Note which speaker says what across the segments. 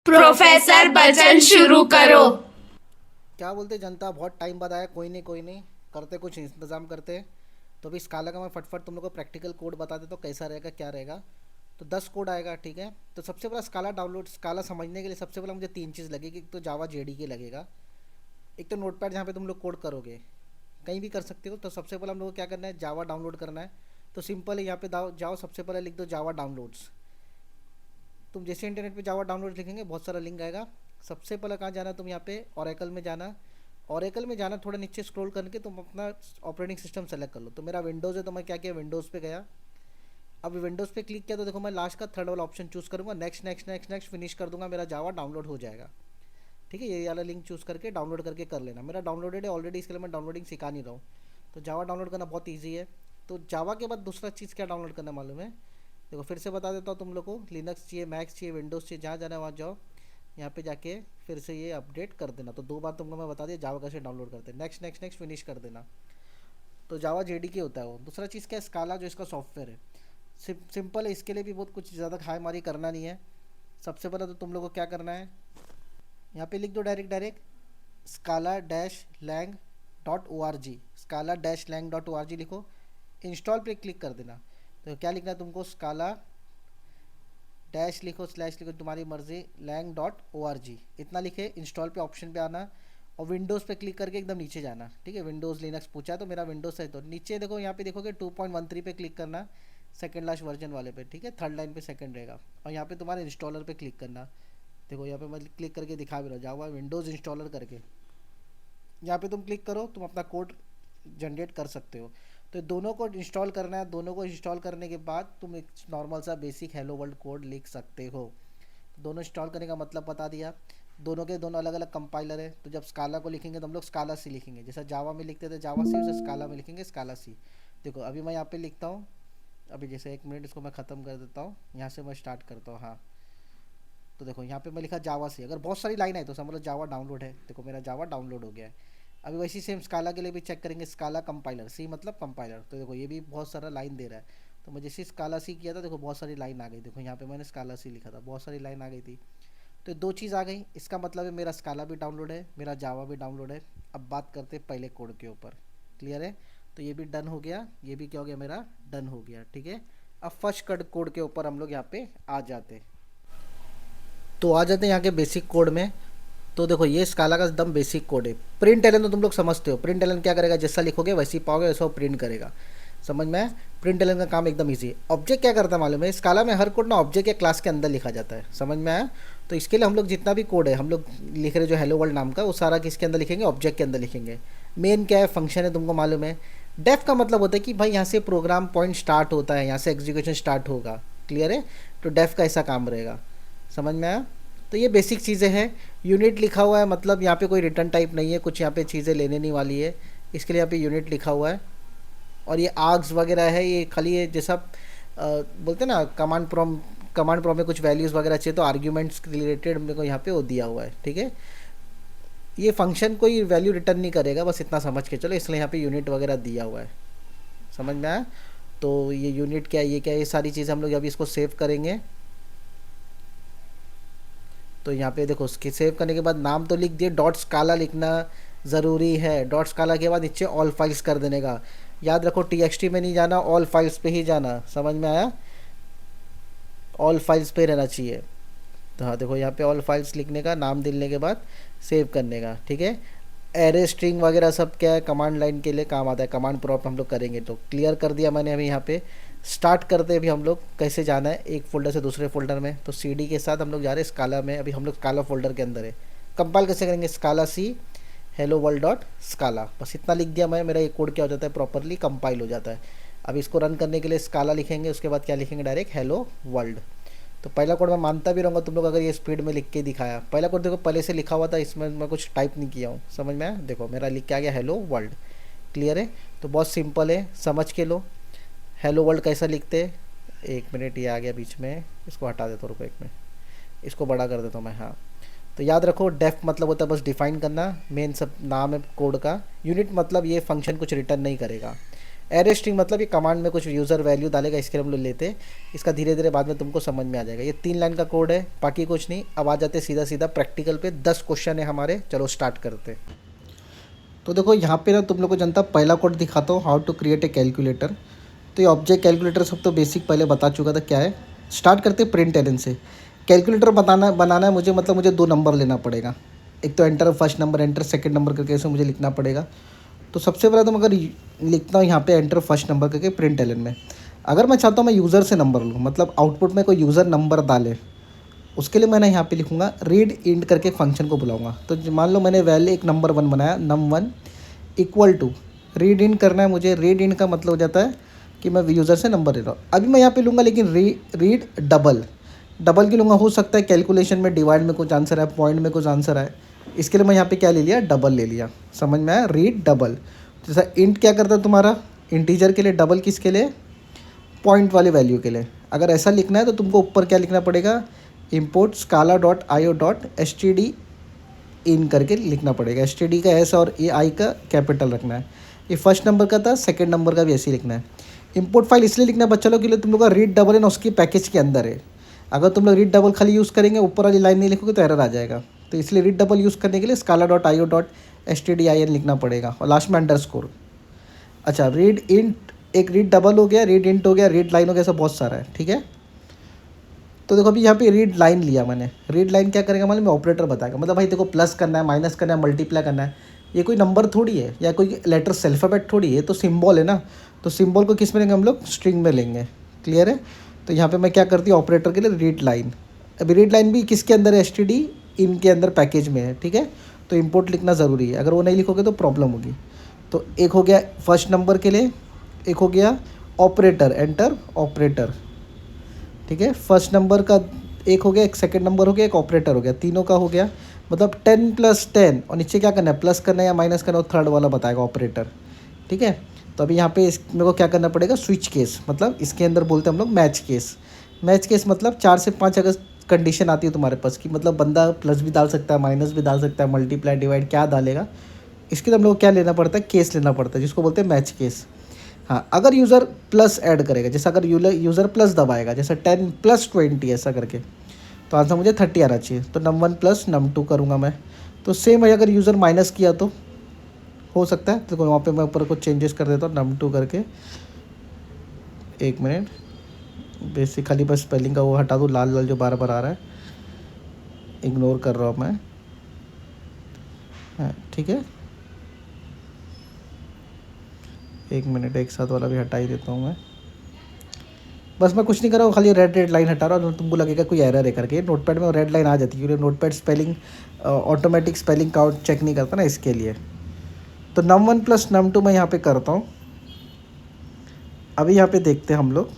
Speaker 1: Professor बचन शुरू करो।
Speaker 2: क्या बोलते जनता, बहुत टाइम बाद आया। कोई नहीं करते, कुछ इंतज़ाम करते। तो अभी स्काला का मैं फटफट तुम लोग को प्रैक्टिकल कोड बता देता हूँ कैसा रहेगा क्या रहेगा। तो 10 कोड आएगा, ठीक है। तो सबसे पहला स्काला समझने के लिए सबसे पहले मुझे 3 चीज़ लगेगी। एक तो जावा जेडीके लगेगा, एक तो नोटपैड जहाँ पे तुम लोग कोड करोगे, कहीं भी कर सकते हो। तो सबसे पहले हम लोग को क्या करना है, जावा डाउनलोड करना है। तो सिंपल है, यहाँ पे जाओ, सबसे पहले लिख दो जावा डाउनलोड्स। तुम जैसे इंटरनेट पे जावा डाउनलोड लिखेंगे बहुत सारा लिंक आएगा। सबसे पहले कहाँ जाना, तुम यहाँ पे ओरेकल में जाना। ओरेकल में जाना, थोड़ा नीचे स्क्रॉल करके तुम अपना ऑपरेटिंग सिस्टम सेलेक्ट कर लो। तो मेरा विंडोज़ है, तो मैं क्या किया, विंडोज़ पे गया। अब विंडोज़ पे क्लिक किया तो देखो मैं लास्ट का थर्ड वाला ऑप्शन चूज़ करूँगा। Next next next next finish कर दूंगा, मेरा जावा डाउनलोड हो जाएगा। ठीक है, ये वाला लिंक चूज़ करके डाउनलोड करके कर लेना। मेरा डाउनलोडेड है ऑलरेडी, इसके लिए मैं डाउनलोडिंग सिखा नहीं रहा हूँ। तो जावा डाउनलोड करना बहुत ईजी है। तो जावा के बाद दूसरा चीज़ क्या डाउनलोड करना मालूम है? देखो फिर से बता देता हूँ तुम लोग को। लिनक्स चाहिए, मैक्स चाहिए, विंडोज़ चाहिए, जहाँ जाना है वहाँ जाओ। यहाँ पे जाके फिर से ये अपडेट कर देना। तो 2 बार तुमको मैं बता दिया जावा कैसे डाउनलोड करते हैं। नेक्स्ट नेक्स्ट नेक्स्ट फिनिश कर देना। तो जावा जेडीके होता है वो। दूसरा चीज़ क्या है, स्काला जो इसका सॉफ्टवेयर है। सिंपल है, इसके लिए भी बहुत कुछ ज़्यादा खाई मारी करना नहीं है। सबसे पहले तो तुम लोग को क्या करना है, यहाँ पे लिख दो डायरेक्ट डायरेक्ट scala-lang.org। scala-lang.org लिखो, इंस्टॉल पे क्लिक कर देना। तो क्या लिखना है तुमको, स्काला डैश लिखो, स्लैश लिखो, तुम्हारी मर्जी, lang.org इतना लिखे। इंस्टॉल पे ऑप्शन पे आना और विंडोज़ पे क्लिक करके एकदम नीचे जाना। ठीक है, विंडोज़ लिनक्स पूछा तो मेरा विंडोज़ है। तो नीचे देखो, यहाँ पे देखोगे 2.13 पे क्लिक करना, सेकंड लास्ट वर्जन वाले पे। ठीक है, थर्ड लाइन पे सेकंड रहेगा। और यहाँ पे तुम्हारे इंस्टॉलर पे क्लिक करना। देखो यहाँ पे मैं क्लिक करके दिखा भी रहा हूँ, जावा विंडोज़ इंस्टॉलर करके। यहाँ पे तुम क्लिक करो, तुम अपना कोड जनरेट कर सकते हो। तो दोनों को इंस्टॉल करना है। दोनों को इंस्टॉल करने के बाद तुम एक नॉर्मल सा बेसिक हेलो वर्ल्ड कोड लिख सकते हो। दोनों इंस्टॉल करने का मतलब बता दिया। दोनों के दोनों अलग अलग कंपाइलर है। तो जब स्काला को लिखेंगे तो हम लोग स्काला सी लिखेंगे, जैसा जावा में लिखते थे जावा सी, उसे स्काला में लिखेंगे स्काला सी। देखो अभी मैं यहाँ पे लिखता हूँ। अभी जैसे 1 मिनट इसको मैं ख़त्म कर देता हूँ, यहाँ से मैं स्टार्ट करता हूँ। हाँ, तो देखो यहाँ पे मैं लिखा जावा सी। अगर बहुत सारी लाइन है तो समझ लो जावा डाउनलोड है। देखो मेरा जावा डाउनलोड हो गया है। अभी वैसे सेम स्काला के लिए भी चेक करेंगे, स्काला कंपाइलर, सी मतलब कंपाइलर। तो देखो ये भी बहुत सारा लाइन दे रहा है। तो मैं जैसे स्काला सी किया था, देखो बहुत सारी लाइन आ गई। देखो यहाँ पे मैंने स्काला सी लिखा था, बहुत सारी लाइन आ गई थी। तो 2 चीज़ आ गई। इसका मतलब है मेरा स्काला भी डाउनलोड है, मेरा जावा भी डाउनलोड है। अब बात करते हैं पहले कोड के ऊपर। क्लियर है? तो ये भी डन हो गया, ये भी क्या हो गया, मेरा डन हो गया। ठीक है, अब फर्स्ट कोड के ऊपर हम लोग यहाँ पे आ जाते हैं। तो आ जाते हैं यहाँ के बेसिक कोड में। तो देखो ये स्काला का एकदम बेसिक कोड है। प्रिंट एलन तो तुम लोग समझते हो। प्रिंट एलन क्या करेगा, जैसा लिखोगे वैसे ही पाओगे, वैसा वो प्रिंट करेगा। समझ में आया? प्रिंट एलन का काम एकदम इजी है। ऑब्जेक्ट क्या करता है मालूम है? स्काला में हर कोड ना ऑब्जेक्ट या क्लास के अंदर लिखा जाता है। समझ में आया? तो इसके लिए हम लोग जितना भी कोड है हम लोग लिख रहे जो हेलो वर्ल्ड नाम का, वो सारा किसके अंदर लिखेंगे, ऑब्जेक्ट के अंदर लिखेंगे। मेन क्या है, फंक्शन है, तुमको मालूम है। डेफ का मतलब होता है कि भाई यहाँ से प्रोग्राम पॉइंट स्टार्ट होता है, यहाँ से एग्जीक्यूशन स्टार्ट होगा। क्लियर है? तो डेफ का ऐसा काम रहेगा। समझ में आया? तो ये बेसिक चीज़ें हैं। यूनिट लिखा हुआ है, मतलब यहाँ पे कोई रिटर्न टाइप नहीं है, कुछ यहाँ पे चीज़ें लेने नहीं वाली है। इसके लिए यहाँ पे यूनिट लिखा हुआ है। और ये आर्ग्स वगैरह है, ये खाली है जैसा बोलते हैं ना, कमांड प्रॉम्प्ट में कुछ वैल्यूज़ वगैरह चाहिए तो आर्ग्यूमेंट्स रिलेटेड मेरे को यहाँ पे वो दिया हुआ है। ठीक है, ये फंक्शन कोई वैल्यू रिटर्न नहीं करेगा, बस इतना समझ के चलो, इसलिए यहाँ पे यूनिट वगैरह दिया हुआ है। समझ में आया? तो ये यूनिट क्या है, ये क्या है, ये सारी चीज़ें हम लोग अभी इसको सेव करेंगे। तो यहाँ पे देखो उसके सेव करने के बाद नाम तो लिख दिए, डॉट स्काला लिखना ज़रूरी है। डॉट स्काला के बाद नीचे ऑल फाइल्स कर देने का। याद रखो टीएक्सटी में नहीं जाना, ऑल फाइल्स पे ही जाना। समझ में आया? ऑल फाइल्स पे रहना चाहिए। तो हाँ देखो यहाँ पे ऑल फाइल्स लिखने का, नाम दिलने के बाद सेव करने का। ठीक है, एरे स्ट्रिंग वगैरह सब क्या है, कमांड लाइन के लिए काम आता है। कमांड प्रॉम्प्ट हम लोग करेंगे। तो क्लियर कर दिया मैंने। अभी यहाँ पे स्टार्ट करते अभी हम लोग कैसे जाना है एक फ़ोल्डर से दूसरे फोल्डर में। तो सीडी के साथ हम लोग जा रहे हैं स्काला में। अभी हम लोग स्काला फोल्डर के अंदर है। कंपाइल कैसे करेंगे, स्काला सी हेलो वर्ल्ड डॉट स्काला, बस इतना लिख दिया मैं। मेरा ये कोड क्या हो जाता है, प्रॉपरली कंपाइल हो जाता है। अब इसको रन करने के लिए स्काला लिखेंगे, उसके बाद क्या लिखेंगे, डायरेक्ट हेलो वर्ल्ड। तो पहला कोड मैं मानता भी रहूँगा तुम लोग अगर ये स्पीड में लिख के दिखाया। पहला कोड देखो पहले से लिखा हुआ था, इसमें मैं कुछ टाइप नहीं किया हूँ। समझ में आया? देखो मेरा लिख के आ गया हेलो वर्ल्ड। क्लियर है? तो बहुत सिंपल है, समझ के लो। हेलो वर्ल्ड कैसा लिखते हैं, 1 मिनट, ये आ गया बीच में, इसको हटा देता हूँ, रुको 1 मिनट, इसको बड़ा कर देता हूँ मैं। हाँ, तो याद रखो डेफ मतलब होता है बस डिफाइन करना, मेन सब नाम है कोड का। यूनिट मतलब ये फंक्शन कुछ रिटर्न नहीं करेगा। एरे स्ट्रिंग मतलब ये कमांड में कुछ यूज़र वैल्यू डालेगा, इसके लिए हम लोग लेते हैं। इसका धीरे धीरे बाद में तुमको समझ में आ जाएगा। ये 3 लाइन का कोड है, बाकी कुछ नहीं। अब आ जाते सीधा सीधा प्रैक्टिकल पे। 10 क्वेश्चन है हमारे, चलो स्टार्ट करते हैं। तो देखो यहाँ पे ना तुम लोग को जनता पहला कोड दिखाता हूँ, how to create a calculator. तो ये ऑब्जेक्ट कैलकुलेटर सब तो बेसिक पहले बता चुका था क्या है। स्टार्ट करते हैं प्रिंट एलन से। कैलकुलेटर बनाना है मुझे, मतलब मुझे 2 नंबर लेना पड़ेगा। एक तो enter first number, enter second number करके ऐसे मुझे लिखना पड़ेगा। तो सबसे पहले तो मैं अगर लिखता हूँ यहाँ पे एंटर फर्स्ट नंबर करके प्रिंट एलन में। अगर मैं चाहता हूँ मैं यूज़र से नंबर लूँ, मतलब आउटपुट में कोई यूज़र नंबर डाले, उसके लिए मैंने यहाँ पे लिखूँगा रीड इंट करके फंक्शन को बुलाऊँगा। तो मान लो मैंने वैल्यू एक नंबर 1 बनाया, num1 equal to read int करना है मुझे। रीड इंट का मतलब हो जाता है कि मैं यूज़र से नंबर ले रहा हूँ। अभी मैं यहाँ पे लूँगा लेकिन रीड डबल की लूँगा। हो सकता है कैलकुलेशन में डिवाइड में कुछ आंसर है, पॉइंट में कुछ आंसर है, इसके लिए मैं यहाँ पे क्या ले लिया, डबल ले लिया। समझ में आया, रीड डबल। जैसा इंट क्या करता है तुम्हारा, इंटीजर के लिए, डबल किसके लिए, पॉइंट वाली वैल्यू के लिए। अगर ऐसा लिखना है तो तुमको ऊपर क्या लिखना पड़ेगा, import Scala dot I O dot S T D in करके लिखना पड़ेगा। एस टी डी का एस और ए आई का कैपिटल रखना है। ये फर्स्ट नंबर का था, सेकंड नंबर का भी ऐसे ही लिखना है। इंपोर्ट फाइल इसलिए लिखना है बच्चा लोग के लिए, तुम लोग का रीड डबल है ना उसकी पैकेज के अंदर है। अगर तुम लोग रीड डबल खाली यूज़ करेंगे, ऊपर वाली लाइन नहीं लिखोगे तो एरर आ जाएगा। तो इसलिए रीड डबल यूज़ करने के लिए Scala dot I O dot S T D I N लिखना पड़ेगा और लास्ट में अंडरस्कोर। अच्छा, रीड इंट, एक रीड डबल हो गया, रीड इंट हो गया, रीड लाइन हो गया, सब बहुत सारा है, ठीक है। तो देखो अभी यहाँ पे रीड लाइन लिया मैंने। रीड लाइन क्या करेगा मालूम, मैं ऑपरेटर बताएगा। मतलब भाई देखो प्लस करना है, माइनस करना है, मल्टीप्लाई करना है। ये कोई नंबर थोड़ी है या कोई लेटर अल्फ़ाबेट थोड़ी है, तो सिंबल है ना। तो सिंबल को किस में लेंगे हम लोग, स्ट्रिंग में लेंगे। क्लियर है। तो यहाँ पे मैं क्या करती हूँ ऑपरेटर के लिए रीड लाइन। अभी रीड लाइन भी किसके अंदर है, एस टी डी इनके अंदर पैकेज में है, ठीक है। तो इम्पोर्ट लिखना ज़रूरी है, अगर वो नहीं लिखोगे तो प्रॉब्लम होगी। तो एक हो गया फर्स्ट नंबर के लिए, एक हो गया ऑपरेटर, एंटर ऑपरेटर, ठीक है। फर्स्ट नंबर का एक हो गया, एक सेकंड नंबर हो गया, एक ऑपरेटर हो गया, तीनों का हो गया। मतलब 10 + 10 और नीचे क्या करना है, प्लस करना है या माइनस करना है, थर्ड वाला बताएगा ऑपरेटर, ठीक है। तो अभी यहाँ पे मेरे को क्या करना पड़ेगा, स्विच केस, मतलब इसके अंदर बोलते हैं हम लोग मैच केस। मैच केस मतलब 4 से 5 अगर कंडीशन आती है तुम्हारे पास की, मतलब बंदा प्लस भी डाल सकता है, माइनस भी डाल सकता है, मल्टीप्लाई डिवाइड क्या डालेगा, इसके लिए हम लोग क्या लेना पड़ता है, केस लेना पड़ता है, जिसको बोलते हैं मैच केस। हाँ, अगर यूज़र प्लस ऐड करेगा, जैसे अगर यूज़र प्लस दबाएगा, जैसे 10 + 20 ऐसा करके, तो आंसर मुझे 30 आना चाहिए। तो num1 + num2 करूँगा मैं। तो सेम है, अगर यूज़र माइनस किया तो हो सकता है। तो वहाँ पे मैं ऊपर कुछ चेंजेस कर देता हूँ, num2 करके। एक मिनट, बेसिक खाली बस स्पेलिंग का वो हटा दूँ, लाल लाल जो बार बार आ रहा है, इग्नोर कर रहा हूँ मैं। हाँ ठीक है, एक मिनट, एक साथ वाला भी हटा ही देता हूँ मैं। बस मैं कुछ नहीं कर रहा हूँ, खाली रेड लाइन हटा रहा हूँ। तुमको लगेगा कोई एरर है करके, नोटपैड में रेड लाइन आ जाती है क्योंकि notepad spelling automatic spelling count check नहीं करता ना, इसके लिए। तो num1 + num2 मैं यहाँ पे करता हूँ। अभी यहाँ पे देखते हैं हम लोग,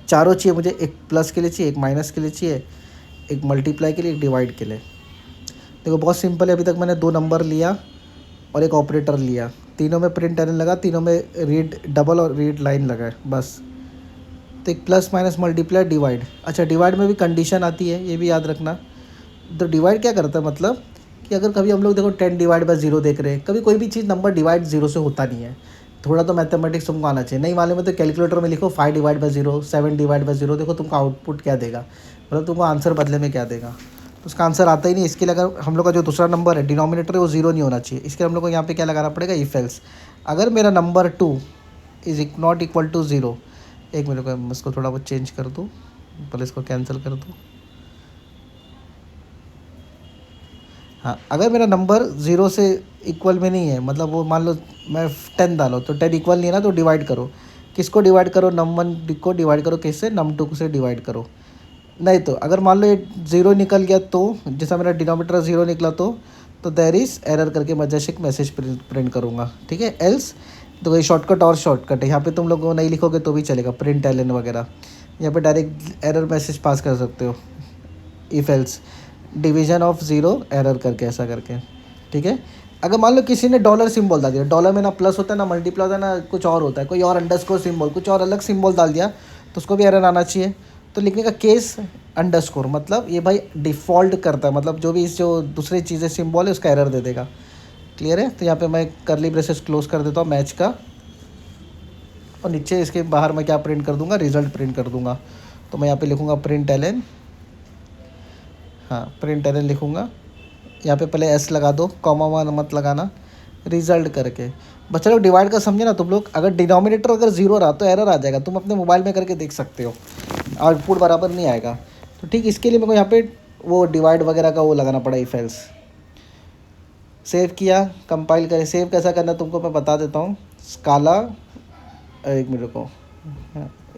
Speaker 2: चारों चाहिए मुझे, एक प्लस के लिए चाहिए, एक माइनस के लिए चाहिए, एक मल्टीप्लाई के लिए, एक डिवाइड के लिए। देखो बहुत सिंपल है, अभी तक मैंने 2 नंबर लिया और एक ऑपरेटर लिया, तीनों में प्रिंट एरर लगा, तीनों में रीड डबल और रीड लाइन लगा है बस। तो एक प्लस माइनस मल्टीप्लाई डिवाइड। अच्छा, डिवाइड में भी कंडीशन आती है, ये भी याद रखना। तो डिवाइड क्या करता है, मतलब कि अगर कभी हम लोग देखो 10/0 देख रहे हैं, कभी कोई भी चीज़ नंबर डिवाइड 0 से होता नहीं है। थोड़ा तो मैथमेटिक्स तुमको आना चाहिए, नहीं मालूम है तो कैलकुलेटर में लिखो 5/0, 7/0, देखो तुमको आउटपुट क्या देगा, मतलब तुमको आंसर बदले में क्या देगा। तो उसका आंसर आता ही नहीं। इसके लिए अगर हम लोग का जो दूसरा नंबर है, डिनोमिनेटर है, वो 0 नहीं होना चाहिए। इसके लिए हम लोग को यहाँ पे क्या लगाना पड़ेगा, इफ एल्स। अगर मेरा number 2 is not equal to 0, एक मिनट को इसको थोड़ा बहुत चेंज कर दूँ, पहले इसको कैंसिल कर दूँ। हाँ, अगर मेरा नंबर 0 से इक्वल में नहीं है, मतलब वो मान लो मैं 10 डालो तो 10 इक्वल नहीं है ना, तो डिवाइड करो। किसको डिवाइड करो, num1 को डिवाइड करो, किससे, num2 से डिवाइड करो। नहीं तो अगर मान लो ये 0 निकल गया, तो जैसा मेरा डिनोमिनेटर 0 निकला, तो देयर इज़ एरर करके मैं जैसे एक मैसेज प्रिंट करूँगा, ठीक है। एल्स तो ये शॉर्टकट और शॉर्टकट है, यहाँ पे तुम लोग नहीं लिखोगे तो भी चलेगा, प्रिंट एलन वगैरह। यहाँ पे डायरेक्ट एरर मैसेज पास कर सकते हो, if else division of 0 error करके, ऐसा करके, ठीक है। अगर मान लो किसी ने डॉलर सिंबल डाल दिया, डॉलर में ना प्लस होता है ना मल्टीप्लाई होता है ना कुछ और होता है, कोई और अंडरस्कोर सिंबल, कुछ और अलग सिंबल डाल दिया, तो उसको भी एरर आना चाहिए। तो लिखने का केस अंडरस्कोर, मतलब ये भाई डिफ़ॉल्ट करता है, मतलब जो भी इस जो दूसरी चीज़ें सिंबल है उसका एरर दे देगा। क्लियर है। तो यहाँ पे मैं करली ब्रेसेस क्लोज कर देता हूँ मैच का। और नीचे इसके बाहर मैं क्या प्रिंट कर दूंगा, रिजल्ट प्रिंट कर दूंगा। तो मैं यहाँ पे लिखूँगा प्रिंट एलन, हाँ प्रिंट एलन लिखूँगा। यहाँ पे पहले एस लगा दो, कॉमा वामा मत लगाना, रिजल्ट करके। बच्चा लोग डिवाइड का समझे ना तुम लोग, अगर डिनोमिनेटर अगर जीरो रहा तो एरर आ जाएगा, तुम अपने मोबाइल में करके देख सकते हो, आउटपुट बराबर नहीं आएगा। तो ठीक इसके लिए मेरे को यहाँ पे वो डिवाइड वगैरह का वो लगाना पड़ा, इफ एल्स। सेव किया, कंपाइल करें। सेव कैसा करना तुमको मैं बता देता हूँ। स्काला, एक मिनट को,